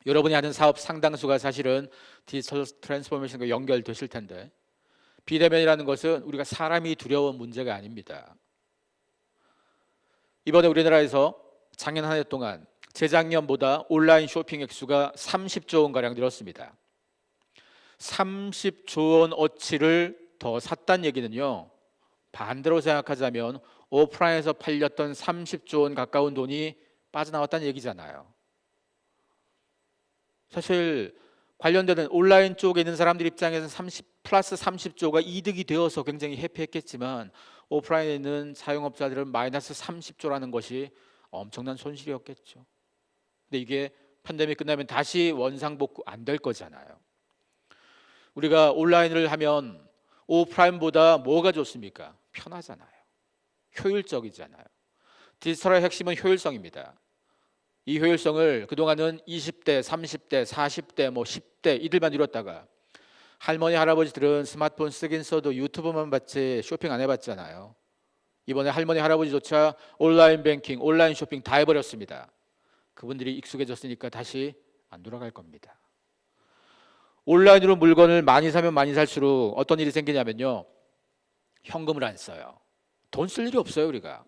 여러분이 하는 사업 상당수가 사실은 디지털 트랜스포메이션과 연결되실 텐데, 비대면이라는 것은 우리가 사람이 두려운 문제가 아닙니다. 이번에 우리나라에서 작년 한 해 동안 재작년보다 온라인 쇼핑 액수가 30조 원가량 늘었습니다. 30조 원 어치를 더 샀다는 얘기는요, 반대로 생각하자면 오프라인에서 팔렸던 30조 원 가까운 돈이 빠져나왔다는 얘기잖아요. 사실 관련되는 온라인 쪽에 있는 사람들 입장에서는 30 플러스 30조가 이득이 되어서 굉장히 해피했겠지만, 오프라인에 있는 사용업자들은 마이너스 30조라는 것이 엄청난 손실이었겠죠. 근데 이게 팬데믹 끝나면 다시 원상복구 안 될 거잖아요. 우리가 온라인을 하면 오프라인보다 뭐가 좋습니까? 편하잖아요. 효율적이잖아요. 디지털의 핵심은 효율성입니다. 이 효율성을 그동안은 20대, 30대, 40대, 10대 이들만 이뤘다가 할머니, 할아버지들은 스마트폰 쓰긴 써도 유튜브만 봤지 쇼핑 안 해봤잖아요. 이번에 할머니, 할아버지조차 온라인 뱅킹, 온라인 쇼핑 다 해버렸습니다. 그분들이 익숙해졌으니까 다시 안 돌아갈 겁니다. 온라인으로 물건을 많이 사면 많이 살수록 어떤 일이 생기냐면요, 현금을 안 써요. 돈 쓸 일이 없어요. 우리가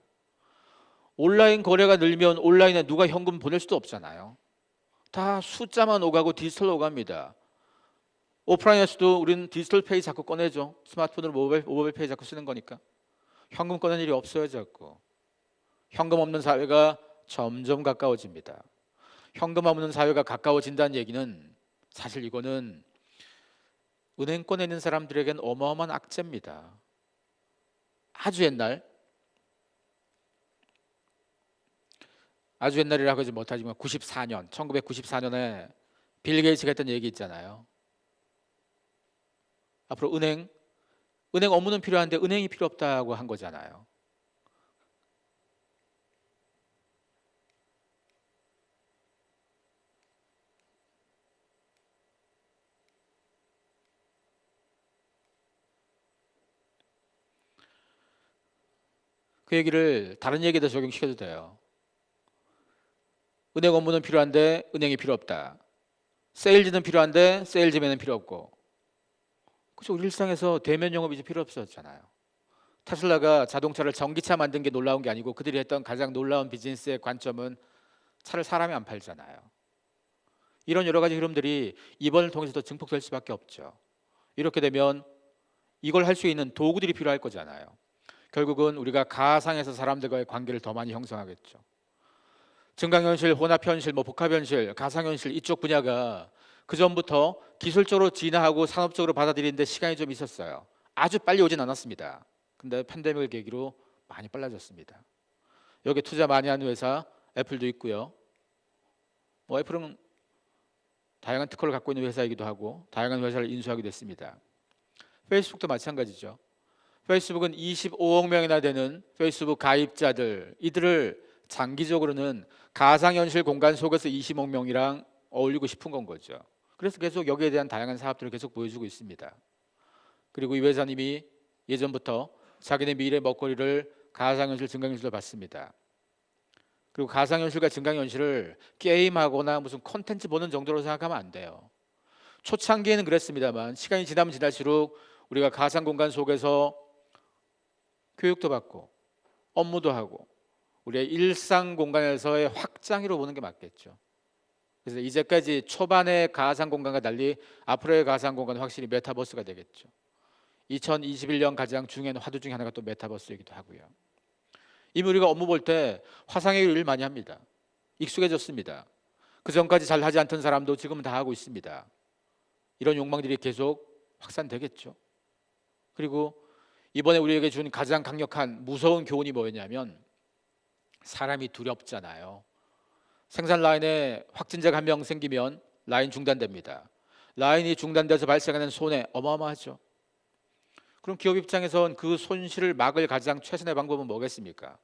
온라인 거래가 늘면 온라인에 누가 현금 보낼 수도 없잖아요. 다 숫자만 오가고 디지털로 오갑니다. 오프라인에서도 우리는 디지털 페이 자꾸 꺼내죠. 스마트폰으로 모바일 페이 자꾸 쓰는 거니까 현금 꺼낼 일이 없어요. 자꾸 현금 없는 사회가 점점 가까워집니다. 현금 없는 사회가 가까워진다는 얘기는 사실 이거는 은행권에 있는 사람들에겐 어마어마한 악재입니다. 아주 옛날이라고 하지 못하지만 1994년에 빌 게이츠가 했던 얘기 있잖아요. 앞으로 은행 업무는 필요한데 은행이 필요 없다고 한 거잖아요. 그 얘기를 다른 얘기에다 적용시켜도 돼요. 은행 업무는 필요한데 은행이 필요 없다. 세일즈는 필요한데 세일즈맨은 필요 없고. 그렇죠. 우리 일상에서 대면 영업이 이제 필요 없었잖아요. 테슬라가 자동차를 전기차 만든 게 놀라운 게 아니고 그들이 했던 가장 놀라운 비즈니스의 관점은 차를 사람이 안 팔잖아요. 이런 여러 가지 흐름들이 이번을 통해서도 증폭될 수밖에 없죠. 이렇게 되면 이걸 할 수 있는 도구들이 필요할 거잖아요. 결국은 우리가 가상에서 사람들과의 관계를 더 많이 형성하겠죠. 증강현실, 혼합현실, 복합현실, 가상현실 이쪽 분야가 그전부터 기술적으로 진화하고 산업적으로 받아들이는데 시간이 좀 있었어요. 아주 빨리 오진 않았습니다. 근데 팬데믹을 계기로 많이 빨라졌습니다. 여기 투자 많이 하는 회사 애플도 있고요. 애플은 다양한 특허를 갖고 있는 회사이기도 하고 다양한 회사를 인수하기도 했습니다. 페이스북도 마찬가지죠. 페이스북은 25억 명이나 되는 페이스북 가입자들, 이들을 장기적으로는 가상현실 공간 속에서 20억 명이랑 어울리고 싶은 건 거죠. 그래서 계속 여기에 대한 다양한 사업들을 계속 보여주고 있습니다. 그리고 이 회사님이 예전부터 자기네 미래 먹거리를 가상현실, 증강현실로 봤습니다. 그리고 가상현실과 증강현실을 게임하거나 무슨 콘텐츠 보는 정도로 생각하면 안 돼요. 초창기에는 그랬습니다만 시간이 지나면 지날수록 우리가 가상 공간 속에서 교육도 받고 업무도 하고 우리의 일상 공간에서의 확장으로 보는 게 맞겠죠. 그래서 이제까지 초반의 가상 공간과 달리 앞으로의 가상 공간은 확실히 메타버스가 되겠죠. 2021년 가장 중요한 화두 중에 하나가 또 메타버스이기도 하고요. 이미 우리가 업무 볼 때 화상의 일 많이 합니다. 익숙해졌습니다. 그 전까지 잘 하지 않던 사람도 지금은 다 하고 있습니다. 이런 욕망들이 계속 확산되겠죠. 그리고 이번에 우리에게 준 가장 강력한 무서운 교훈이 뭐였냐면 사람이 두렵잖아요. 생산 라인에 확진자가 한 명 생기면 라인 중단됩니다. 라인이 중단돼서 발생하는 손해 어마어마하죠. 그럼 기업 입장에선 그 손실을 막을 가장 최선의 방법은 뭐겠습니까?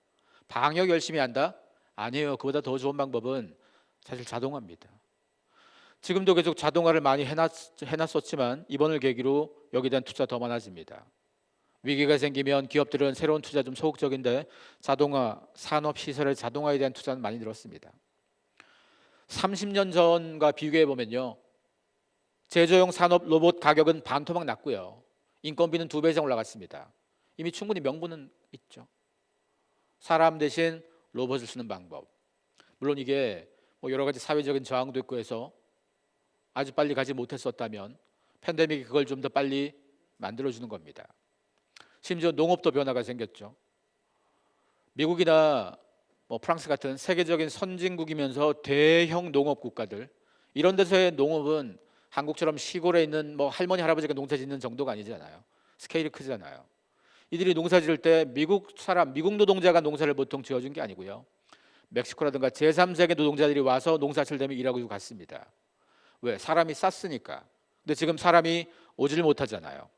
방역 열심히 한다? 아니에요. 그보다 더 좋은 방법은 사실 자동화입니다. 지금도 계속 자동화를 많이 해놨었지만 이번을 계기로 여기에 대한 투자 더 많아집니다. 위기가 생기면 기업들은 새로운 투자 좀 소극적인데 자동화, 산업시설의 자동화에 대한 투자는 많이 늘었습니다. 30년 전과 비교해 보면요, 제조용 산업 로봇 가격은 반토막 났고요, 인건비는 2배 이상 올라갔습니다. 이미 충분히 명분은 있죠. 사람 대신 로봇을 쓰는 방법. 물론 이게 뭐 여러 가지 사회적인 저항도 있고 해서 아주 빨리 가지 못했었다면 팬데믹이 그걸 좀 더 빨리 만들어주는 겁니다. 심지어 농업도 변화가 생겼죠. 미국이나 뭐 프랑스 같은 세계적인 선진국이면서 대형 농업 국가들, 이런 데서의 농업은 한국처럼 시골에 있는 뭐 할머니 할아버지가 농사 짓는 정도가 아니잖아요. 스케일이 크잖아요. 이들이 농사 지을 때 미국 노동자가 농사를 보통 지어준 게 아니고요, 멕시코라든가 제3세계 노동자들이 와서 농사철 되면 일하고 갔습니다. 왜? 사람이 쌌으니까. 근데 지금 사람이 오질 못하잖아요.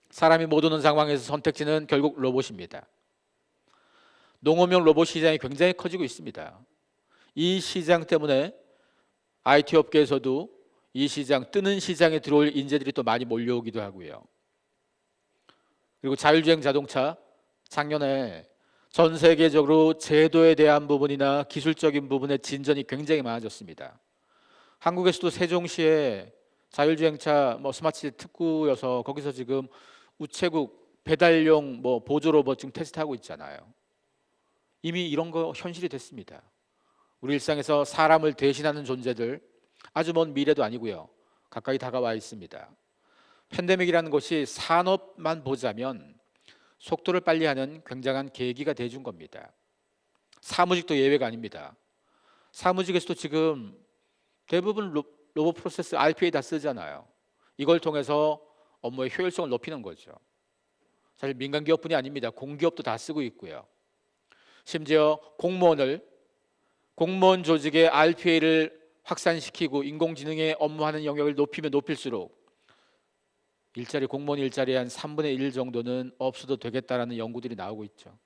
사람이 못 오는 상황에서 선택지는 결국 로봇입니다. 농업용 로봇 시장이 굉장히 커지고 있습니다. 이 시장 때문에 IT 업계에서도 이 시장, 뜨는 시장에 들어올 인재들이 또 많이 몰려오기도 하고요. 그리고 자율주행 자동차, 작년에 전 세계적으로 제도에 대한 부분이나 기술적인 부분의 진전이 굉장히 많아졌습니다. 한국에서도 세종시에 자율주행차 스마트시티 특구여서 거기서 지금 우체국 배달용 보조 로봇 지금 테스트하고 있잖아요. 이미 이런 거 현실이 됐습니다. 우리 일상에서 사람을 대신하는 존재들, 아주 먼 미래도 아니고요, 가까이 다가와 있습니다. 팬데믹이라는 것이 산업만 보자면 속도를 빨리 하는 굉장한 계기가 돼준 겁니다. 사무직도 예외가 아닙니다. 사무직에서도 지금 대부분 로봇 프로세스 RPA 다 쓰잖아요. 이걸 통해서 업무의 효율성을 높이는 거죠. 사실 민간 기업뿐이 아닙니다. 공기업도 다 쓰고 있고요. 심지어 공무원 조직의 RPA를 확산시키고 인공지능의 업무하는 영역을 높이면 높일수록 공무원 일자리의 한 3분의 1 정도는 없어도 되겠다라는 연구들이 나오고 있죠.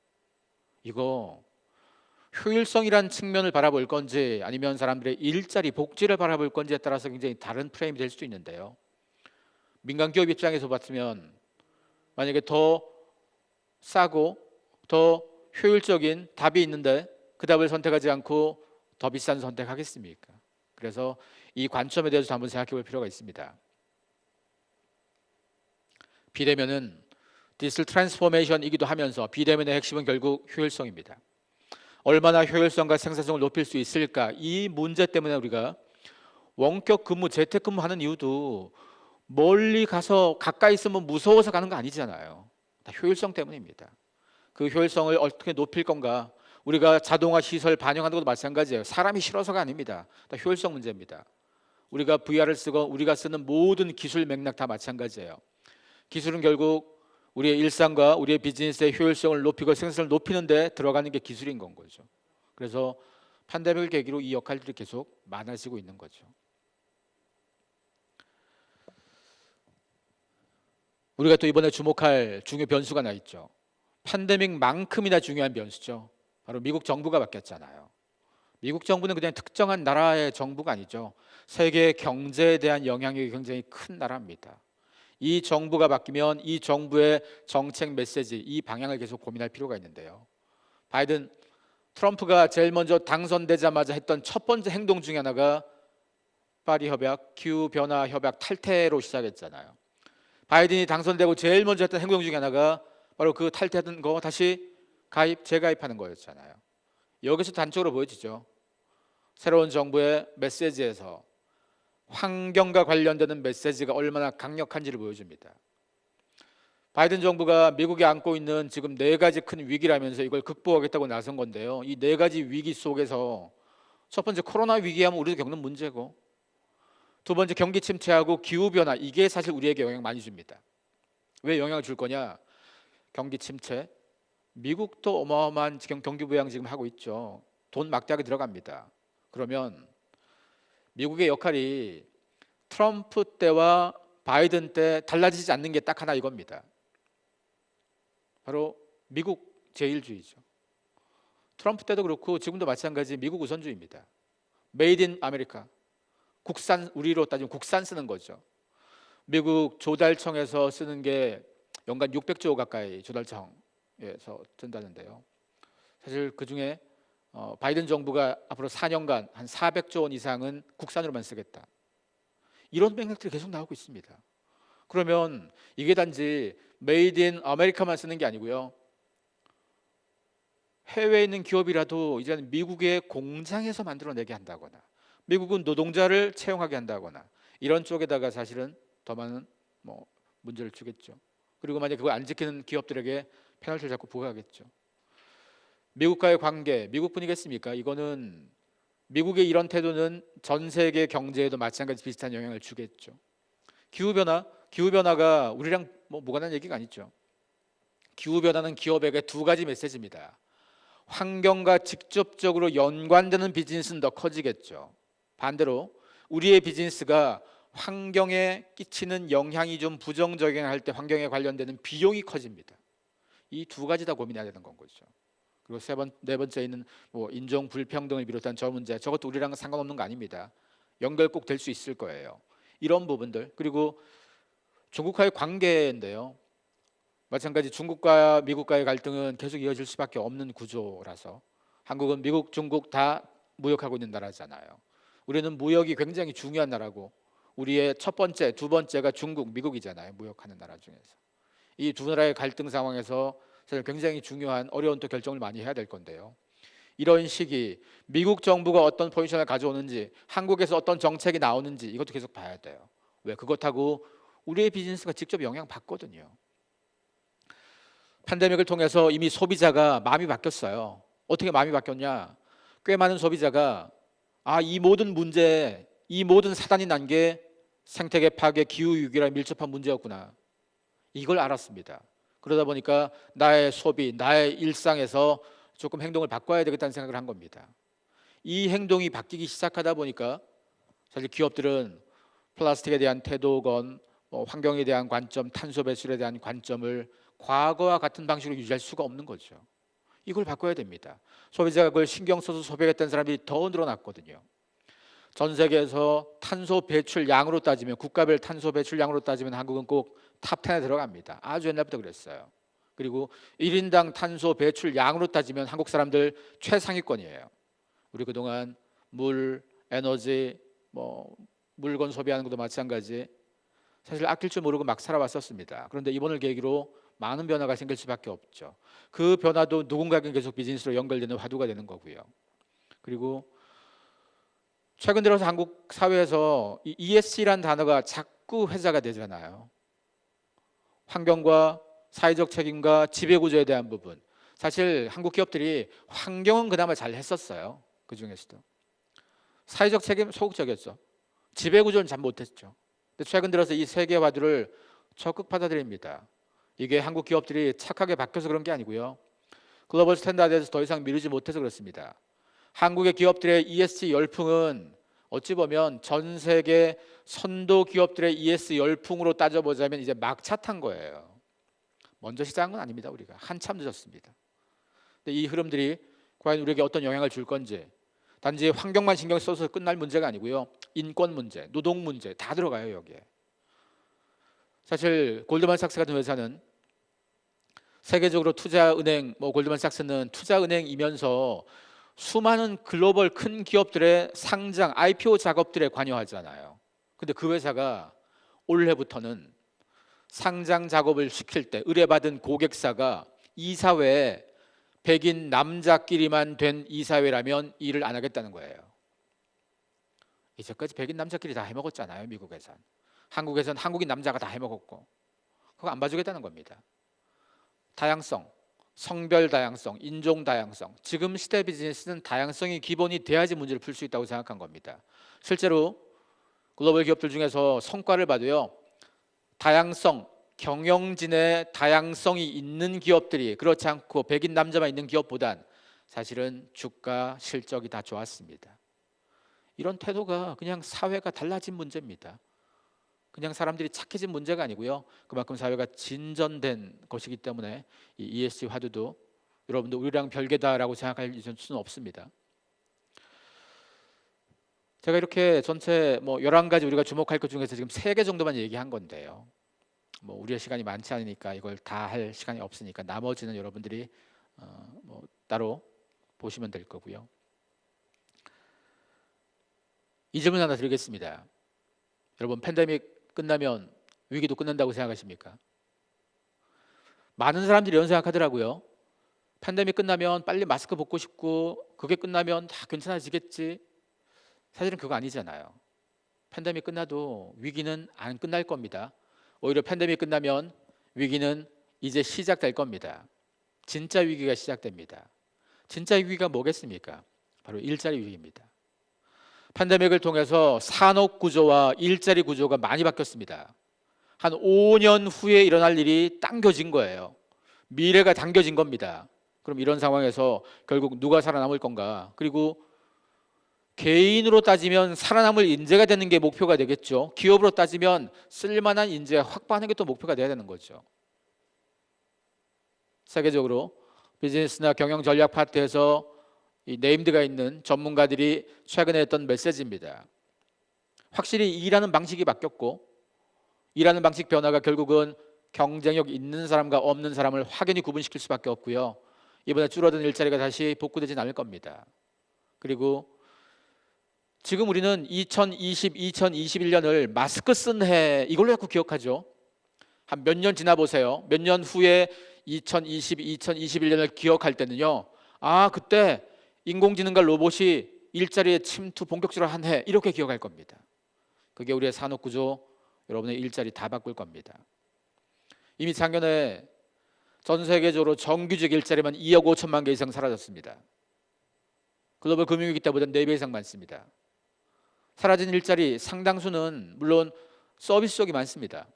이거 효율성이란 측면을 바라볼 건지 아니면 사람들의 일자리, 복지를 바라볼 건지에 따라서 굉장히 다른 프레임이 될 수도 있는데요. 민간 기업 입장에서 봤으면 만약에 더 싸고 더 효율적인 답이 있는데 그 답을 선택하지 않고 더 비싼 선택하겠습니까? 그래서 이 관점에 대해서 한번 생각해 볼 필요가 있습니다. 비대면은 디지털 트랜스포메이션이기도 하면서 비대면의 핵심은 결국 효율성입니다. 얼마나 효율성과 생산성을 높일 수 있을까? 이 문제 때문에 우리가 원격 근무, 재택근무하는 이유도 멀리 가서 가까이 있으면 무서워서 가는 거 아니잖아요. 다 효율성 때문입니다. 그 효율성을 어떻게 높일 건가? 우리가 자동화 시설 반영하는 것도 마찬가지예요. 사람이 싫어서가 아닙니다. 다 효율성 문제입니다. 우리가 VR을 쓰고 우리가 쓰는 모든 기술 맥락 다 마찬가지예요. 기술은 결국 우리의 일상과 우리의 비즈니스의 효율성을 높이고 생산성을 높이는 데 들어가는 게 기술인 건 거죠. 그래서 팬데믹을 계기로 이 역할들이 계속 많아지고 있는 거죠. 우리가 또 이번에 주목할 중요 변수가 나 있죠. 팬데믹만큼이나 중요한 변수죠. 바로 미국 정부가 바뀌었잖아요. 미국 정부는 그냥 특정한 나라의 정부가 아니죠. 세계 경제에 대한 영향력이 굉장히 큰 나라입니다. 이 정부가 바뀌면 이 정부의 정책 메시지, 이 방향을 계속 고민할 필요가 있는데요. 바이든, 트럼프가 제일 먼저 당선되자마자 했던 첫 번째 행동 중에 하나가 파리 협약, 기후 변화 협약 탈퇴로 시작했잖아요. 바이든이 당선되고 제일 먼저 했던 행동 중에 하나가 바로 그 탈퇴하던 거 다시 재가입하는 거였잖아요. 여기서 단적으로 보여지죠. 새로운 정부의 메시지에서 환경과 관련되는 메시지가 얼마나 강력한지를 보여줍니다. 바이든 정부가 미국이 안고 있는 지금 4가지 큰 위기라면서 이걸 극복하겠다고 나선 건데요. 이 4가지 위기 속에서 첫 번째 코로나 위기하면 우리도 겪는 문제고, 두 번째 경기 침체하고 기후변화, 이게 사실 우리에게 영향 많이 줍니다. 왜 영향을 줄 거냐? 경기 침체, 미국도 어마어마한 경기 부양 지금 하고 있죠. 돈 막대하게 들어갑니다. 그러면 미국의 역할이 트럼프 때와 바이든 때 달라지지 않는 게 딱 하나 이겁니다. 바로 미국 제일주의죠. 트럼프 때도 그렇고 지금도 마찬가지 미국 우선주의입니다. 메이드 인 아메리카, 국산, 우리로 따지면 국산 쓰는 거죠. 미국 조달청에서 쓰는 게 연간 600조 가까이 조달청에서 쓴다는데요. 사실 그중에 바이든 정부가 앞으로 4년간 한 400조 원 이상은 국산으로만 쓰겠다. 이런 맥락들이 계속 나오고 있습니다. 그러면 이게 단지 메이드 인 아메리카만 쓰는 게 아니고요. 해외에 있는 기업이라도 이제는 미국의 공장에서 만들어내게 한다거나, 미국은 노동자를 채용하게 한다거나, 이런 쪽에다가 사실은 더 많은 문제를 주겠죠. 그리고 만약 그걸 안 지키는 기업들에게 페널티를 자꾸 부과하겠죠. 미국과의 관계, 미국뿐이겠습니까? 이거는 미국의 이런 태도는 전 세계 경제에도 마찬가지 비슷한 영향을 주겠죠. 기후변화가 우리랑 무관한 얘기가 아니죠. 기후변화는 기업에게 2가지 메시지입니다. 환경과 직접적으로 연관되는 비즈니스는 더 커지겠죠. 반대로 우리의 비즈니스가 환경에 끼치는 영향이 좀 부정적인 할 때 환경에 관련되는 비용이 커집니다. 이 2가지 다 고민해야 되는 건 거죠. 그리고 네 번째 있는 인종 불평등을 비롯한 저 문제, 저것도 우리랑은 상관없는 거 아닙니다. 연결 꼭 될 수 있을 거예요. 이런 부분들, 그리고 중국과의 관계인데요. 마찬가지 중국과 미국과의 갈등은 계속 이어질 수밖에 없는 구조라서, 한국은 미국, 중국 다 무역하고 있는 나라잖아요. 우리는 무역이 굉장히 중요한 나라고, 우리의 첫 번째, 두 번째가 중국, 미국이잖아요. 무역하는 나라 중에서. 이 두 나라의 갈등 상황에서 사실 굉장히 중요한 어려운 또 결정을 많이 해야 될 건데요. 이런 시기, 미국 정부가 어떤 포지션을 가져오는지, 한국에서 어떤 정책이 나오는지 이것도 계속 봐야 돼요. 왜? 그것하고 우리의 비즈니스가 직접 영향 받거든요. 팬데믹을 통해서 이미 소비자가 마음이 바뀌었어요. 어떻게 마음이 바뀌었냐? 꽤 많은 소비자가 이 모든 문제, 이 모든 사단이 난 게 생태계 파괴, 기후 위기랑 밀접한 문제였구나. 이걸 알았습니다. 그러다 보니까 나의 소비, 나의 일상에서 조금 행동을 바꿔야 되겠다는 생각을 한 겁니다. 이 행동이 바뀌기 시작하다 보니까 사실 기업들은 플라스틱에 대한 태도건, 환경에 대한 관점, 탄소 배출에 대한 관점을 과거와 같은 방식으로 유지할 수가 없는 거죠. 이걸 바꿔야 됩니다. 소비자가 그걸 신경 써서 소비하겠다는 사람이 더 늘어났거든요. 전 세계에서 탄소 배출량으로 따지면, 국가별 탄소 배출량으로 따지면 한국은 꼭 탑 10에 들어갑니다. 아주 옛날부터 그랬어요. 그리고 1인당 탄소 배출량으로 따지면 한국 사람들 최상위권이에요. 우리 그동안 물, 에너지, 물건 소비하는 것도 마찬가지, 사실 아낄 줄 모르고 막 살아왔었습니다. 그런데 이번을 계기로 많은 변화가 생길 수밖에 없죠. 그 변화도 누군가에게 계속 비즈니스로 연결되는 화두가 되는 거고요. 그리고 최근 들어서 한국 사회에서 이 ESG라는 단어가 자꾸 회자가 되잖아요. 환경과 사회적 책임과 지배구조에 대한 부분, 사실 한국 기업들이 환경은 그나마 잘 했었어요. 그 중에서도 사회적 책임 소극적이었죠. 지배구조는 잘 못했죠. 근데 최근 들어서 이 세계화두를 적극 받아들입니다. 이게 한국 기업들이 착하게 바뀌어서 그런 게 아니고요. 글로벌 스탠다드에서 더 이상 미루지 못해서 그렇습니다. 한국의 기업들의 ESG 열풍은 어찌 보면 전 세계 선도 기업들의 ES 열풍으로 따져보자면 이제 막차 탄 거예요. 먼저 시작한 건 아닙니다. 우리가 한참 늦었습니다. 근데 이 흐름들이 과연 우리에게 어떤 영향을 줄 건지, 단지 환경만 신경 써서 끝날 문제가 아니고요. 인권 문제, 노동 문제 다 들어가요 여기에. 사실 골드만삭스 같은 회사는 세계적으로 투자은행, 골드만삭스는 투자은행이면서 수많은 글로벌 큰 기업들의 상장, IPO 작업들에 관여하잖아요. 근데 그 회사가 올해부터는 상장 작업을 시킬 때 의뢰받은 고객사가 이사회에 백인 남자끼리만 된 이사회라면 일을 안 하겠다는 거예요. 이제까지 백인 남자끼리 다 해먹었잖아요. 미국에선. 한국에선 한국인 남자가 다 해먹었고 그거 안 봐주겠다는 겁니다. 다양성, 성별 다양성, 인종 다양성. 지금 시대 비즈니스는 다양성이 기본이 돼야지 문제를 풀 수 있다고 생각한 겁니다. 실제로 글로벌 기업들 중에서 성과를 봐도요. 다양성, 경영진의 다양성이 있는 기업들이 그렇지 않고 백인 남자만 있는 기업보단 사실은 주가 실적이 다 좋았습니다. 이런 태도가 그냥 사회가 달라진 문제입니다. 그냥 사람들이 착해진 문제가 아니고요. 그만큼 사회가 진전된 것이기 때문에 이 ESG 화두도 여러분도 우리랑 별개다라고 생각할 수는 없습니다. 제가 이렇게 전체 11가지 우리가 주목할 것 중에서 지금 3개 정도만 얘기한 건데요. 우리의 시간이 많지 않으니까 이걸 다 할 시간이 없으니까 나머지는 여러분들이 따로 보시면 될 거고요. 이 질문 하나 드리겠습니다. 여러분, 팬데믹 끝나면 위기도 끝난다고 생각하십니까? 많은 사람들이 이런 생각하더라고요. 팬데믹 끝나면 빨리 마스크 벗고 싶고 그게 끝나면 다 괜찮아지겠지. 사실은 그거 아니잖아요. 팬데믹 끝나도 위기는 안 끝날 겁니다. 오히려 팬데믹 끝나면 위기는 이제 시작될 겁니다. 진짜 위기가 시작됩니다. 진짜 위기가 뭐겠습니까? 바로 일자리 위기입니다. 팬데믹을 통해서 산업 구조와 일자리 구조가 많이 바뀌었습니다. 한 5년 후에 일어날 일이 당겨진 거예요. 미래가 당겨진 겁니다. 그럼 이런 상황에서 결국 누가 살아남을 건가? 그리고 개인으로 따지면 살아남을 인재가 되는 게 목표가 되겠죠. 기업으로 따지면 쓸만한 인재 확보하는 게 또 목표가 돼야 되는 거죠. 세계적으로 비즈니스나 경영 전략 파트에서 이 네임드가 있는 전문가들이 최근에 했던 메시지입니다. 확실히 일하는 방식이 바뀌었고 일하는 방식 변화가 결국은 경쟁력 있는 사람과 없는 사람을 확연히 구분시킬 수밖에 없고요. 이번에 줄어든 일자리가 다시 복구되진 않을 겁니다. 그리고 지금 우리는 2020, 2021년을 마스크 쓴 해 이걸로 자꾸 기억하죠. 한 몇 년 지나 보세요. 몇 년 후에 2020, 2021년을 기억할 때는요. 아, 그때 인공지능과 로봇이 일자리에 침투 본격적으로 한 해 이렇게 기억할 겁니다. 그게 우리의 산업구조, 여러분의 일자리 다 바꿀 겁니다. 이미 작년에 전 세계적으로 정규직 일자리만 2억 5천만 개 이상 사라졌습니다. 글로벌 금융위기 때보다 4배 이상 많습니다. 사라진 일자리 상당수는 물론 서비스 쪽이 많습니다.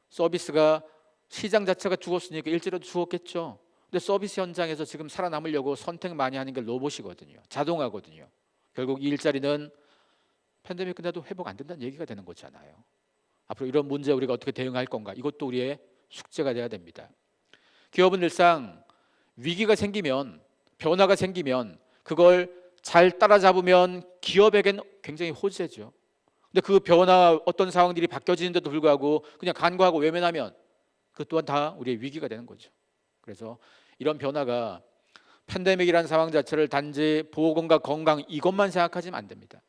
서비스가 시장 자체가 죽었으니까 일자리도 죽었겠죠. 근데 서비스 현장에서 지금 살아남으려고 선택 많이 하는 게 로봇이거든요. 자동화거든요. 결국 이 일자리는 팬데믹 끝나도 회복 안 된다는 얘기가 되는 거잖아요. 앞으로 이런 문제 우리가 어떻게 대응할 건가? 이것도 우리의 숙제가 돼야 됩니다. 기업은 늘상 위기가 생기면, 변화가 생기면 그걸 잘 따라잡으면 기업에겐 굉장히 호재죠. 근데 그 변화 어떤 상황들이 바뀌어지는데도 불구하고 그냥 간과하고 외면하면 그 또한 다 우리의 위기가 되는 거죠. 그래서 이런 변화가 팬데믹이라는 상황 자체를 단지 보건과 건강 이것만 생각하시면 안 됩니다.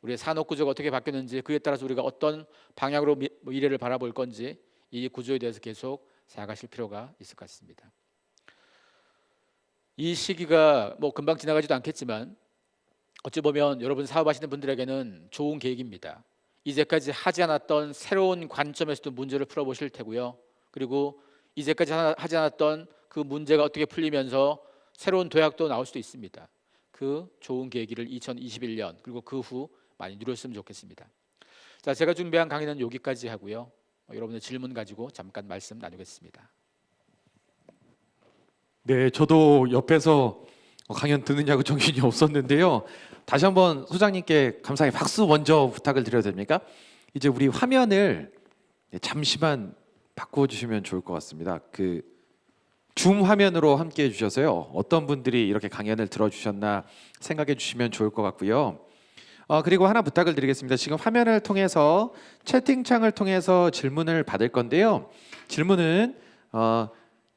우리의 산업 구조가 어떻게 바뀌었는지 그에 따라서 우리가 어떤 방향으로 미래를 바라볼 건지 이 구조에 대해서 계속 생각하실 필요가 있을 것 같습니다. 이 시기가 금방 지나가지도 않겠지만 어찌 보면 여러분 사업하시는 분들에게는 좋은 계획입니다. 이제까지 하지 않았던 새로운 관점에서도 문제를 풀어보실 테고요. 그리고 이제까지 하지 않았던 그 문제가 어떻게 풀리면서 새로운 도약도 나올 수도 있습니다. 그 좋은 계기를 2021년 그리고 그 후 많이 누렸으면 좋겠습니다. 자, 제가 준비한 강의는 여기까지 하고요. 여러분의 질문 가지고 잠깐 말씀 나누겠습니다. 네, 저도 옆에서 강연 듣느냐고 정신이 없었는데요. 다시 한번 소장님께 감사의 박수 먼저 부탁을 드려도 됩니까? 이제 우리 화면을 잠시만 바꾸어 주시면 좋을 것 같습니다. 그 줌 화면으로 함께 해주셔서요. 어떤 분들이 이렇게 강연을 들어주셨나 생각해 주시면 좋을 것 같고요. 그리고 하나 부탁을 드리겠습니다. 지금 화면을 통해서 채팅창을 통해서 질문을 받을 건데요. 질문은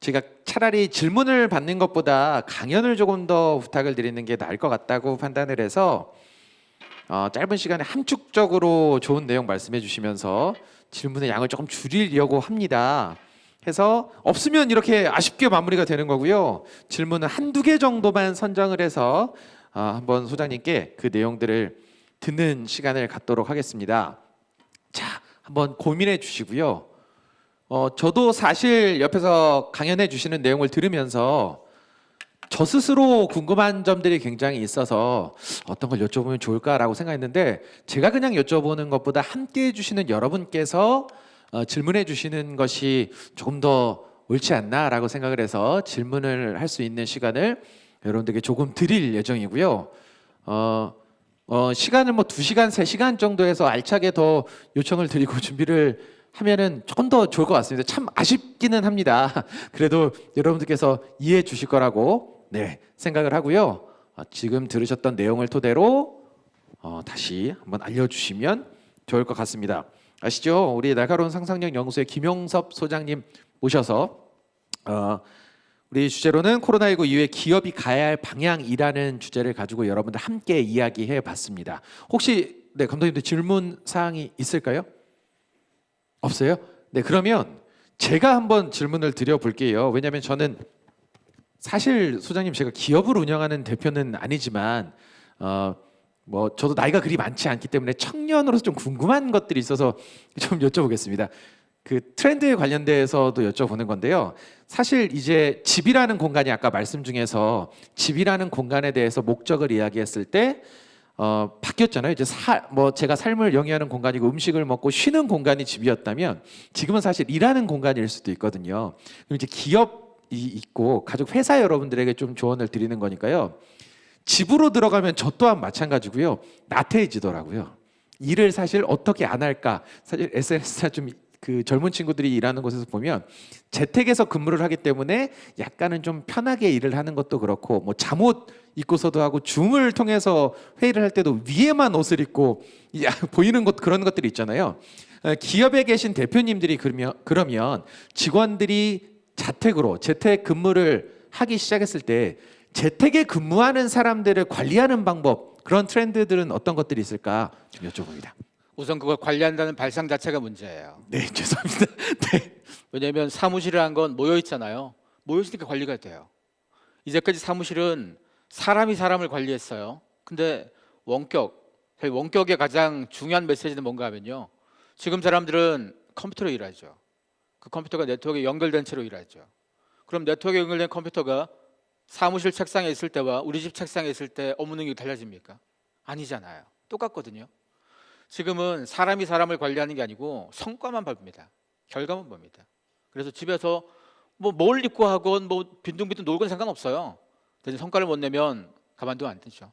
제가 차라리 질문을 받는 것보다 강연을 조금 더 부탁을 드리는 게 나을 것 같다고 판단을 해서 짧은 시간에 함축적으로 좋은 내용 말씀해 주시면서 질문의 양을 조금 줄이려고 합니다. 해서 없으면 이렇게 아쉽게 마무리가 되는 거고요. 질문은 한두 개 정도만 선정을 해서 한번 소장님께 그 내용들을 듣는 시간을 갖도록 하겠습니다. 자, 한번 고민해 주시고요. 저도 사실 옆에서 강연해 주시는 내용을 들으면서 저 스스로 궁금한 점들이 굉장히 있어서 어떤 걸 여쭤보면 좋을까라고 생각했는데 제가 그냥 여쭤보는 것보다 함께 해주시는 여러분께서 질문해 주시는 것이 조금 더 옳지 않나라고 생각을 해서 질문을 할 수 있는 시간을 여러분들께 조금 드릴 예정이고요. 시간을 뭐 2시간, 3시간 정도 해서 알차게 더 요청을 드리고 준비를 하면은 조금 더 좋을 것 같습니다. 참 아쉽기는 합니다. 그래도 여러분들께서 이해해 주실 거라고 생각을 하고요. 지금 들으셨던 내용을 토대로 다시 한번 알려주시면 좋을 것 같습니다. 아시죠? 우리 날카로운 상상력 연구소의 김용섭 소장님 모셔서 우리 주제로는 코로나19 이후에 기업이 가야 할 방향이라는 주제를 가지고 여러분들 함께 이야기해 봤습니다. 혹시 감독님들 질문 사항이 있을까요? 없어요? 네, 그러면 제가 한번 질문을 드려 볼게요. 왜냐하면 저는 사실 소장님 제가 기업을 운영하는 대표는 아니지만 뭐 저도 나이가 그리 많지 않기 때문에 청년으로서 좀 궁금한 것들이 있어서 좀 여쭤보겠습니다. 그 트렌드에 관련돼서도 여쭤보는 건데요. 사실 이제 집이라는 공간이 아까 말씀 중에서 집이라는 공간에 대해서 목적을 이야기했을 때 바뀌었잖아요. 이제 제가 삶을 영위하는 공간이고 음식을 먹고 쉬는 공간이 집이었다면 지금은 사실 일하는 공간일 수도 있거든요. 그럼 이제 기업이 있고 가족 회사 여러분들에게 좀 조언을 드리는 거니까요. 집으로 들어가면 저 또한 마찬가지고요. 나태해지더라고요. 일을 사실 어떻게 안 할까? 사실 SNS나 좀 그 젊은 친구들이 일하는 곳에서 보면 재택에서 근무를 하기 때문에 약간은 좀 편하게 일을 하는 것도 그렇고 뭐 잠옷 입고서도 하고 줌을 통해서 회의를 할 때도 위에만 옷을 입고 보이는 것 그런 것들이 있잖아요. 기업에 계신 대표님들이 그러면 직원들이 재택 근무를 하기 시작했을 때 재택에 근무하는 사람들을 관리하는 방법 그런 트렌드들은 어떤 것들이 있을까 좀 여쭤봅니다. 우선 그걸 관리한다는 발상 자체가 문제예요. 네, 죄송합니다. 네. 왜냐하면 사무실이라는 건 모여 있잖아요. 모여 있으니까 관리가 돼요. 이제까지 사무실은 사람이 사람을 관리했어요. 근데 원격의 가장 중요한 메시지는 뭔가 하면요. 지금 사람들은 컴퓨터로 일하죠. 그 컴퓨터가 네트워크에 연결된 채로 일하죠. 그럼 네트워크에 연결된 컴퓨터가 사무실 책상에 있을 때와 우리 집 책상에 있을 때 업무 능력이 달라집니까? 아니잖아요. 똑같거든요. 지금은 사람이 사람을 관리하는 게 아니고 성과만 봅니다. 결과만 봅니다. 그래서 집에서 뭐 뭘 입고 하건 뭐 빈둥빈둥 놀건 상관없어요. 대신 성과를 못 내면 가만두면 안 되죠.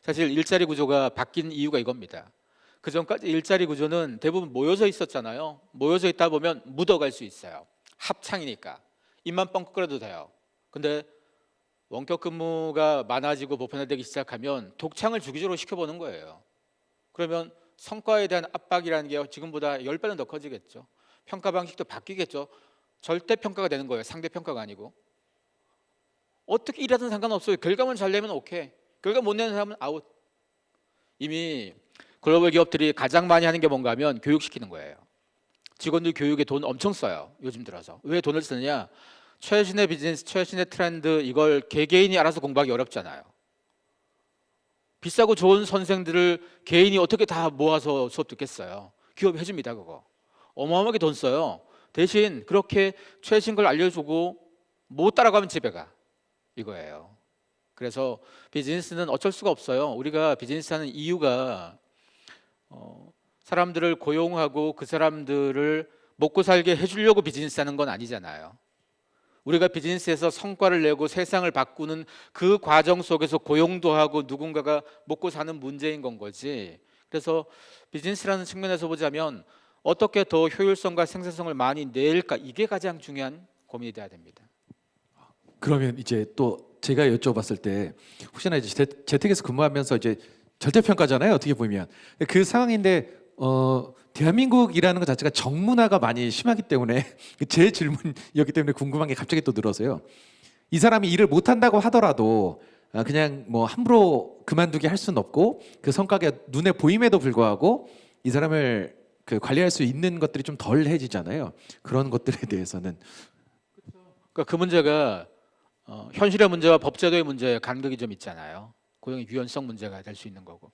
사실 일자리 구조가 바뀐 이유가 이겁니다. 그 전까지 일자리 구조는 대부분 모여서 있었잖아요. 모여서 있다 보면 묻어갈 수 있어요. 합창이니까 입만 뻥 끓여도 돼요. 근데 원격 근무가 많아지고 보편화되기 시작하면 독창을 주기적으로 시켜보는 거예요. 그러면 성과에 대한 압박이라는 게 지금보다 10배는 더 커지겠죠. 평가 방식도 바뀌겠죠. 절대 평가가 되는 거예요. 상대 평가가 아니고. 어떻게 일하든 상관없어요. 결과만 잘 내면 오케이. 결과 못 내는 사람은 아웃. 이미 글로벌 기업들이 가장 많이 하는 게 뭔가 하면 교육시키는 거예요. 직원들 교육에 돈 엄청 써요. 요즘 들어서. 왜 돈을 쓰느냐? 최신의 비즈니스, 최신의 트렌드 이걸 개개인이 알아서 공부하기 어렵잖아요. 비싸고 좋은 선생들을 개인이 어떻게 다 모아서 수업 듣겠어요. 기업이 해줍니다. 그거 어마어마하게 돈 써요. 대신 그렇게 최신 걸 알려주고 못 따라가면 집에 가 이거예요. 그래서 비즈니스는 어쩔 수가 없어요. 우리가 비즈니스 하는 이유가 사람들을 고용하고 그 사람들을 먹고 살게 해주려고 비즈니스 하는 건 아니잖아요. 우리가 비즈니스에서 성과를 내고 세상을 바꾸는 그 과정 속에서 고용도 하고 누군가가 먹고 사는 문제인 건 거지. 그래서 비즈니스라는 측면에서 보자면 어떻게 더 효율성과 생산성을 많이 낼까, 이게 가장 중요한 고민이 돼야 됩니다. 그러면 이제 또 제가 여쭤봤을 때 혹시나 이제 재택에서 근무하면서 이제 절대평가잖아요. 어떻게 보면 그 상황인데 대한민국이라는 것 자체가 정문화가 많이 심하기 때문에 제 질문이었기 때문에 궁금한 게 갑자기 또 늘어서요. 이 사람이 일을 못한다고 하더라도 그냥 뭐 함부로 그만두게 할 수는 없고 그 성과가 눈에 보임에도 불구하고 이 사람을 그 관리할 수 있는 것들이 좀 덜해지잖아요. 그런 것들에 대해서는 그러니까 그 문제가 현실의 문제와 법제도의 문제의 간극이 좀 있잖아요. 고용의 유연성 문제가 될 수 있는 거고,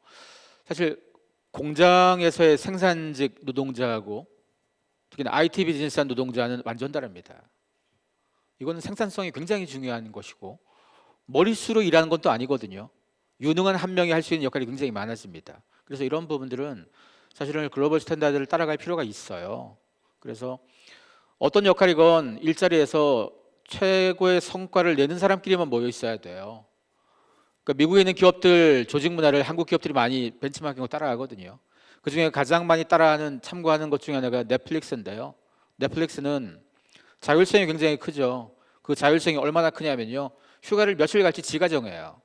사실 공장에서의 생산직 노동자하고 특히나 IT 비즈니스한 노동자는 완전 다릅니다. 이거는 생산성이 굉장히 중요한 것이고 머릿수로 일하는 건 또 아니거든요. 유능한 한 명이 할 수 있는 역할이 굉장히 많아집니다. 그래서 이런 부분들은 사실은 글로벌 스탠다드를 따라갈 필요가 있어요. 그래서 어떤 역할이건 일자리에서 최고의 성과를 내는 사람끼리만 모여 있어야 돼요. 그러니까 미국에 있는 기업들 조직 문화를 한국 기업들이 많이 벤치마킹으로 따라가거든요. 그중에 가장 많이 따라하는 참고하는 것 중에 하나가 넷플릭스인데요. 넷플릭스는 자율성이 굉장히 크죠. 그 자율성이 얼마나 크냐면요, 휴가를 며칠 갈지 지가 정해요.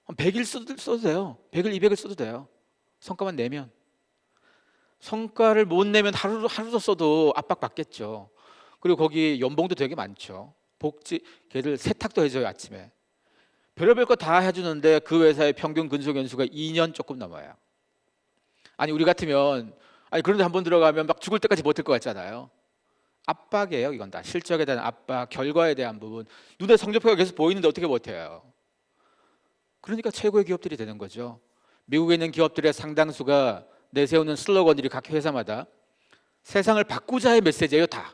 100일 써도 돼요. 100일, 200일 써도 돼요. 성과만 내면. 성과를 못 내면 하루도 써도 압박받겠죠. 그리고 거기 연봉도 되게 많죠. 복지, 걔들 세탁도 해줘요, 아침에. 별의별 거 다 해주는데 그 회사의 평균 근속 연수가 2년 조금 넘어요. 아니 우리 같으면 그런데 한번 들어가면 막 죽을 때까지 버틸 것 같잖아요. 압박이에요. 이건 다 실적에 대한 압박, 결과에 대한 부분. 눈에 성적표가 계속 보이는데 어떻게 버텨요? 그러니까 최고의 기업들이 되는 거죠. 미국에 있는 기업들의 상당수가 내세우는 슬로건들이 각 회사마다 세상을 바꾸자의 메시지예요. 다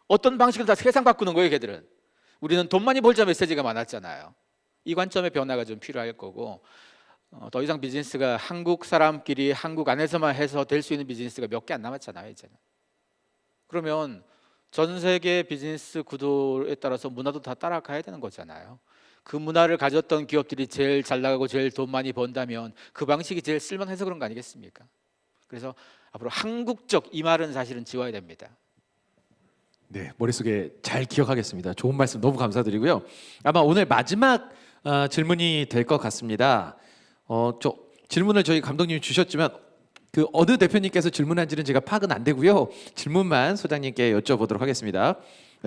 어떤 방식으로 다 세상 바꾸는 거예요. 걔들은. 우리는 돈 많이 벌자 메시지가 많았잖아요. 이 관점의 변화가 좀 필요할 거고, 더 이상 비즈니스가 한국 사람끼리 한국 안에서만 해서 될 수 있는 비즈니스가 몇 개 안 남았잖아요, 이제는. 그러면 전 세계 비즈니스 구도에 따라서 문화도 다 따라가야 되는 거잖아요. 그 문화를 가졌던 기업들이 제일 잘 나가고 제일 돈 많이 번다면 그 방식이 제일 쓸만해서 그런 거 아니겠습니까? 그래서 앞으로 한국적 이 말은 사실은 지워야 됩니다. 네, 머릿속에 잘 기억하겠습니다. 좋은 말씀 너무 감사드리고요. 아마 오늘 마지막 질문이 될 것 같습니다. 저 질문을 저희 감독님이 주셨지만 그 어느 대표님께서 질문한지는 제가 파악은 안 되고요. 질문만 소장님께 여쭤보도록 하겠습니다.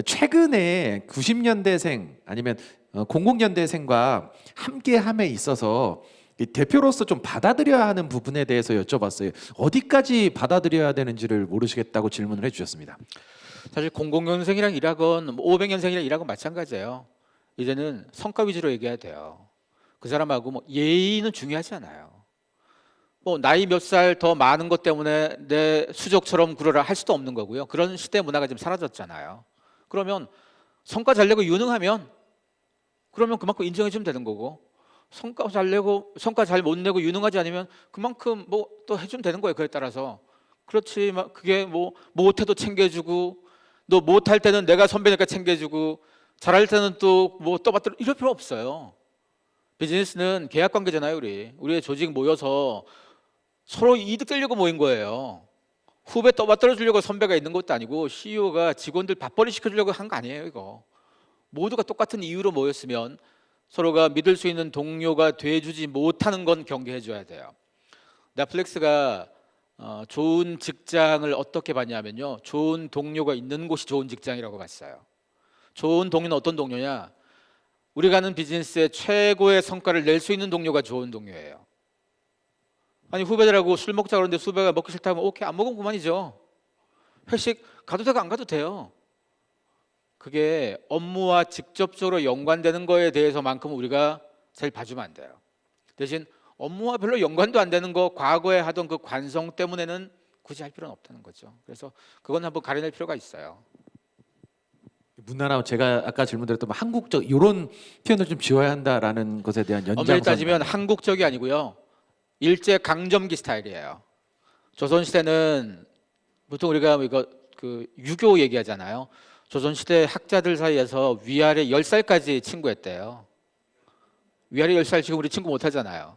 최근에 90년대생 아니면 00년대생과 함께함에 있어서 대표로서 좀 받아들여야 하는 부분에 대해서 여쭤봤어요. 어디까지 받아들여야 되는지를 모르시겠다고 질문을 해주셨습니다. 사실 00년생이랑 일하건 500년생이랑 일하건 마찬가지예요. 이제는 성과 위주로 얘기해야 돼요. 그 사람하고 뭐 예의는 중요하지 않아요. 뭐 나이 몇 살 더 많은 것 때문에 내 수족처럼 굴어라 할 수도 없는 거고요. 그런 시대 문화가 지금 사라졌잖아요. 그러면 성과 잘 내고 유능하면 그러면 그만큼 인정해 주면 되는 거고, 성과 잘 내고 성과 잘 못 내고 유능하지 않으면 그만큼 뭐 또 해주면 되는 거예요. 그에 따라서. 그렇지 그게 뭐 못해도 챙겨주고 너 못할 때는 내가 선배니까 챙겨주고 잘할 때는 또 뭐 떠받들어 이럴 필요 없어요. 비즈니스는 계약 관계잖아요. 우리의 조직 모여서 서로 이득 되려고 모인 거예요. 후배 떠받들어 주려고 선배가 있는 것도 아니고 CEO가 직원들 밥벌이 시켜주려고 한 거 아니에요. 이거 모두가 똑같은 이유로 모였으면 서로가 믿을 수 있는 동료가 돼주지 못하는 건 경계해 줘야 돼요. 넷플릭스가 좋은 직장을 어떻게 봤냐면요, 좋은 동료가 있는 곳이 좋은 직장이라고 봤어요. 좋은 동료는 어떤 동료냐? 우리가 하는 비즈니스의 최고의 성과를 낼 수 있는 동료가 좋은 동료예요. 아니 후배들하고 술 먹자 그러는데 후배가 먹기 싫다면 오케이 안 먹으면 그만이죠. 회식 가도 되고 안 가도 돼요. 그게 업무와 직접적으로 연관되는 거에 대해서만큼 우리가 제일 봐주면 안 돼요. 대신 업무와 별로 연관도 안 되는 거 과거에 하던 그 관성 때문에는 굳이 할 필요는 없다는 거죠. 그래서 그건 한번 가려낼 필요가 있어요. 문화나 제가 아까 질문드렸던 뭐 한국적 이런 표현을 좀 지워야 한다라는 것에 대한 연장선. 엄밀히 따지면 한국적이 아니고요, 일제 강점기 스타일이에요. 조선 시대는 보통 우리가 이거 그 유교 얘기하잖아요. 조선시대 학자들 사이에서 위아래 10살까지 친구했대요. 위아래 10살 지금 우리 친구 못하잖아요.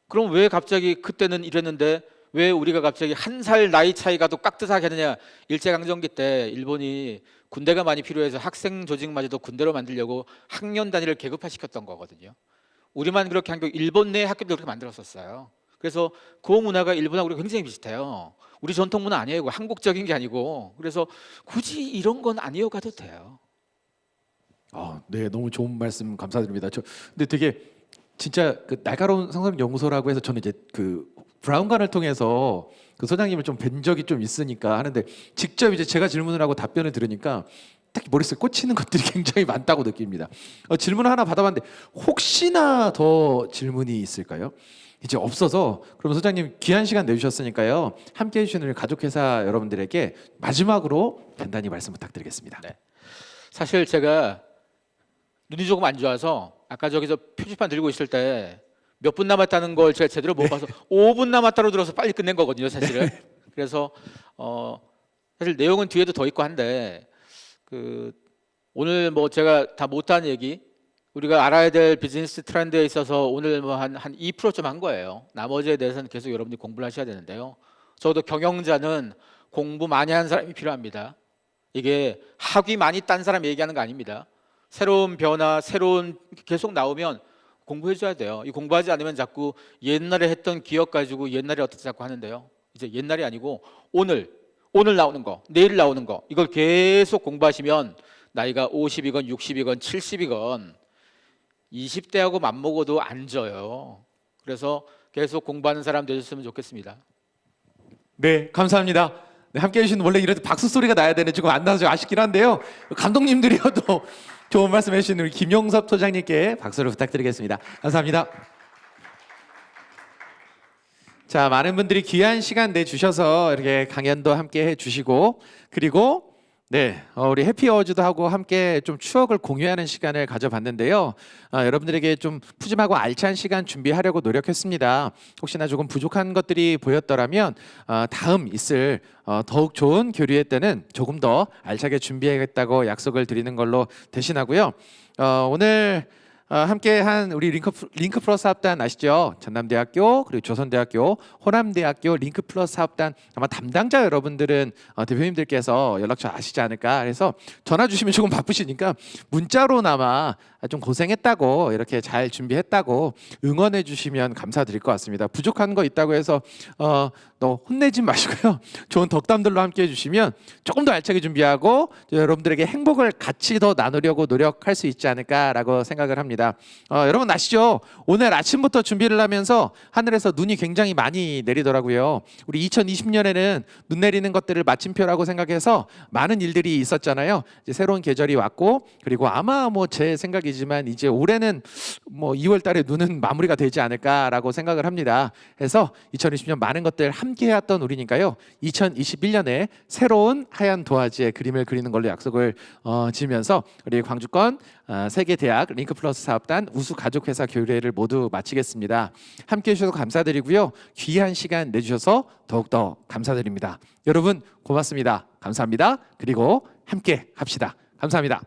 그럼 왜 갑자기 그때는 이랬는데 왜 우리가 갑자기 1살 나이 차이가도 깍듯하게 하느냐. 일제강점기 때 일본이 군대가 많이 필요해서 학생 조직마저도 군대로 만들려고 학년 단위를 계급화시켰던 거거든요. 우리만 그렇게 한 게 일본 내 학교도 그렇게 만들었었어요. 그래서 그 문화가 일본하고 우리가 굉장히 비슷해요. 우리 전통 문화 아니에요. 이거 한국적인 게 아니고. 그래서 굳이 이런 건 안 이어가도 돼요. 네, 너무 좋은 말씀 감사드립니다. 근데 되게 진짜 그 날카로운 상상 연구소라고 해서 저는 이제 그 브라운관을 통해서 그 소장님을 좀 뵌 적이 좀 있으니까 하는데 직접 이제 제가 질문을 하고 답변을 들으니까 딱히 머릿속에 꽂히는 것들이 굉장히 많다고 느낍니다. 질문을 하나 받아봤는데 혹시나 더 질문이 있을까요? 이제 없어서 그럼 소장님 귀한 시간 내주셨으니까요. 함께해 주시는 우리 가족회사 여러분들에게 마지막으로 간단히 말씀 부탁드리겠습니다. 네. 사실 제가 눈이 조금 안 좋아서 아까 저기서 표지판 들고 있을 때 몇 분 남았다는 걸 제가 제대로 못 봐서 5분 남았다로 들어서 빨리 끝낸 거거든요, 사실은. 그래서 사실 내용은 뒤에도 더 있고 한데 그 오늘 뭐 제가 다 못한 얘기, 우리가 알아야 될 비즈니스 트렌드에 있어서 오늘 뭐 한 2%좀 한 거예요. 나머지에 대해서는 계속 여러분들이 공부를 하셔야 되는데요. 적어도 경영자는 공부 많이 한 사람이 필요합니다. 이게 학위 많이 딴 사람 얘기하는 거 아닙니다. 새로운 변화, 새로운 계속 나오면 공부해 줘야 돼요. 이 공부하지 않으면 자꾸 옛날에 했던 기억 가지고 옛날에 어떻게 자꾸 하는데요. 이제 옛날이 아니고 오늘 나오는 거, 내일 나오는 거 이걸 계속 공부하시면 나이가 50이건 60이건 70이건 20대하고 맞먹어도 안 져요. 그래서 계속 공부하는 사람 되셨으면 좋겠습니다. 네, 감사합니다. 네, 함께해 주신 원래 이래도 박수 소리가 나야 되는데 지금 안 나서 좀 아쉽긴 한데요. 감독님들이어도 좋은 말씀 해주신 우리 김용섭 소장님께 박수를 부탁드리겠습니다. 감사합니다. 자, 많은 분들이 귀한 시간 내주셔서 이렇게 강연도 함께 해주시고 그리고 네, 우리 해피어워즈도 하고 함께 좀 추억을 공유하는 시간을 가져봤는데요. 여러분들에게 좀 푸짐하고 알찬 시간 준비하려고 노력했습니다. 혹시나 조금 부족한 것들이 보였더라면 다음 있을 더욱 좋은 교류회 때는 조금 더 알차게 준비하겠다고 약속을 드리는 걸로 대신하고요. 오늘 함께한 우리 링크 플러스 합단 아시죠? 전남대학교 그리고 조선대학교, 호남대학교 링크 플러스 합단 아마 담당자 여러분들은 대표님들께서 연락처 아시지 않을까. 그래서 전화 주시면 조금 바쁘시니까 문자로나마 좀 고생했다고 이렇게 잘 준비했다고 응원해 주시면 감사드릴 것 같습니다. 부족한 거 있다고 해서 너 혼내지 마시고요. 좋은 덕담들로 함께 해주시면 조금 더 알차게 준비하고 여러분들에게 행복을 같이 더 나누려고 노력할 수 있지 않을까라고 생각을 합니다. 여러분 아시죠? 오늘 아침부터 준비를 하면서 하늘에서 눈이 굉장히 많이 내리더라고요. 우리 2020년에는 눈 내리는 것들을 마침표라고 생각해서 많은 일들이 있었잖아요. 이제 새로운 계절이 왔고 그리고 아마 뭐 제 생각이지만 이제 올해는 뭐 2월 달에 눈은 마무리가 되지 않을까라고 생각을 합니다. 그래서 2020년 많은 것들 함께 해왔던 우리니까요. 2021년에 새로운 하얀 도화지의 그림을 그리는 걸로 약속을 지으면서 우리 광주권 세계대학 링크플러스 사업단 우수 가족회사 교류회를 모두 마치겠습니다. 함께해 주셔서 감사드리고요. 귀한 시간 내주셔서 더욱더 감사드립니다. 여러분 고맙습니다. 감사합니다. 그리고 함께 합시다. 감사합니다.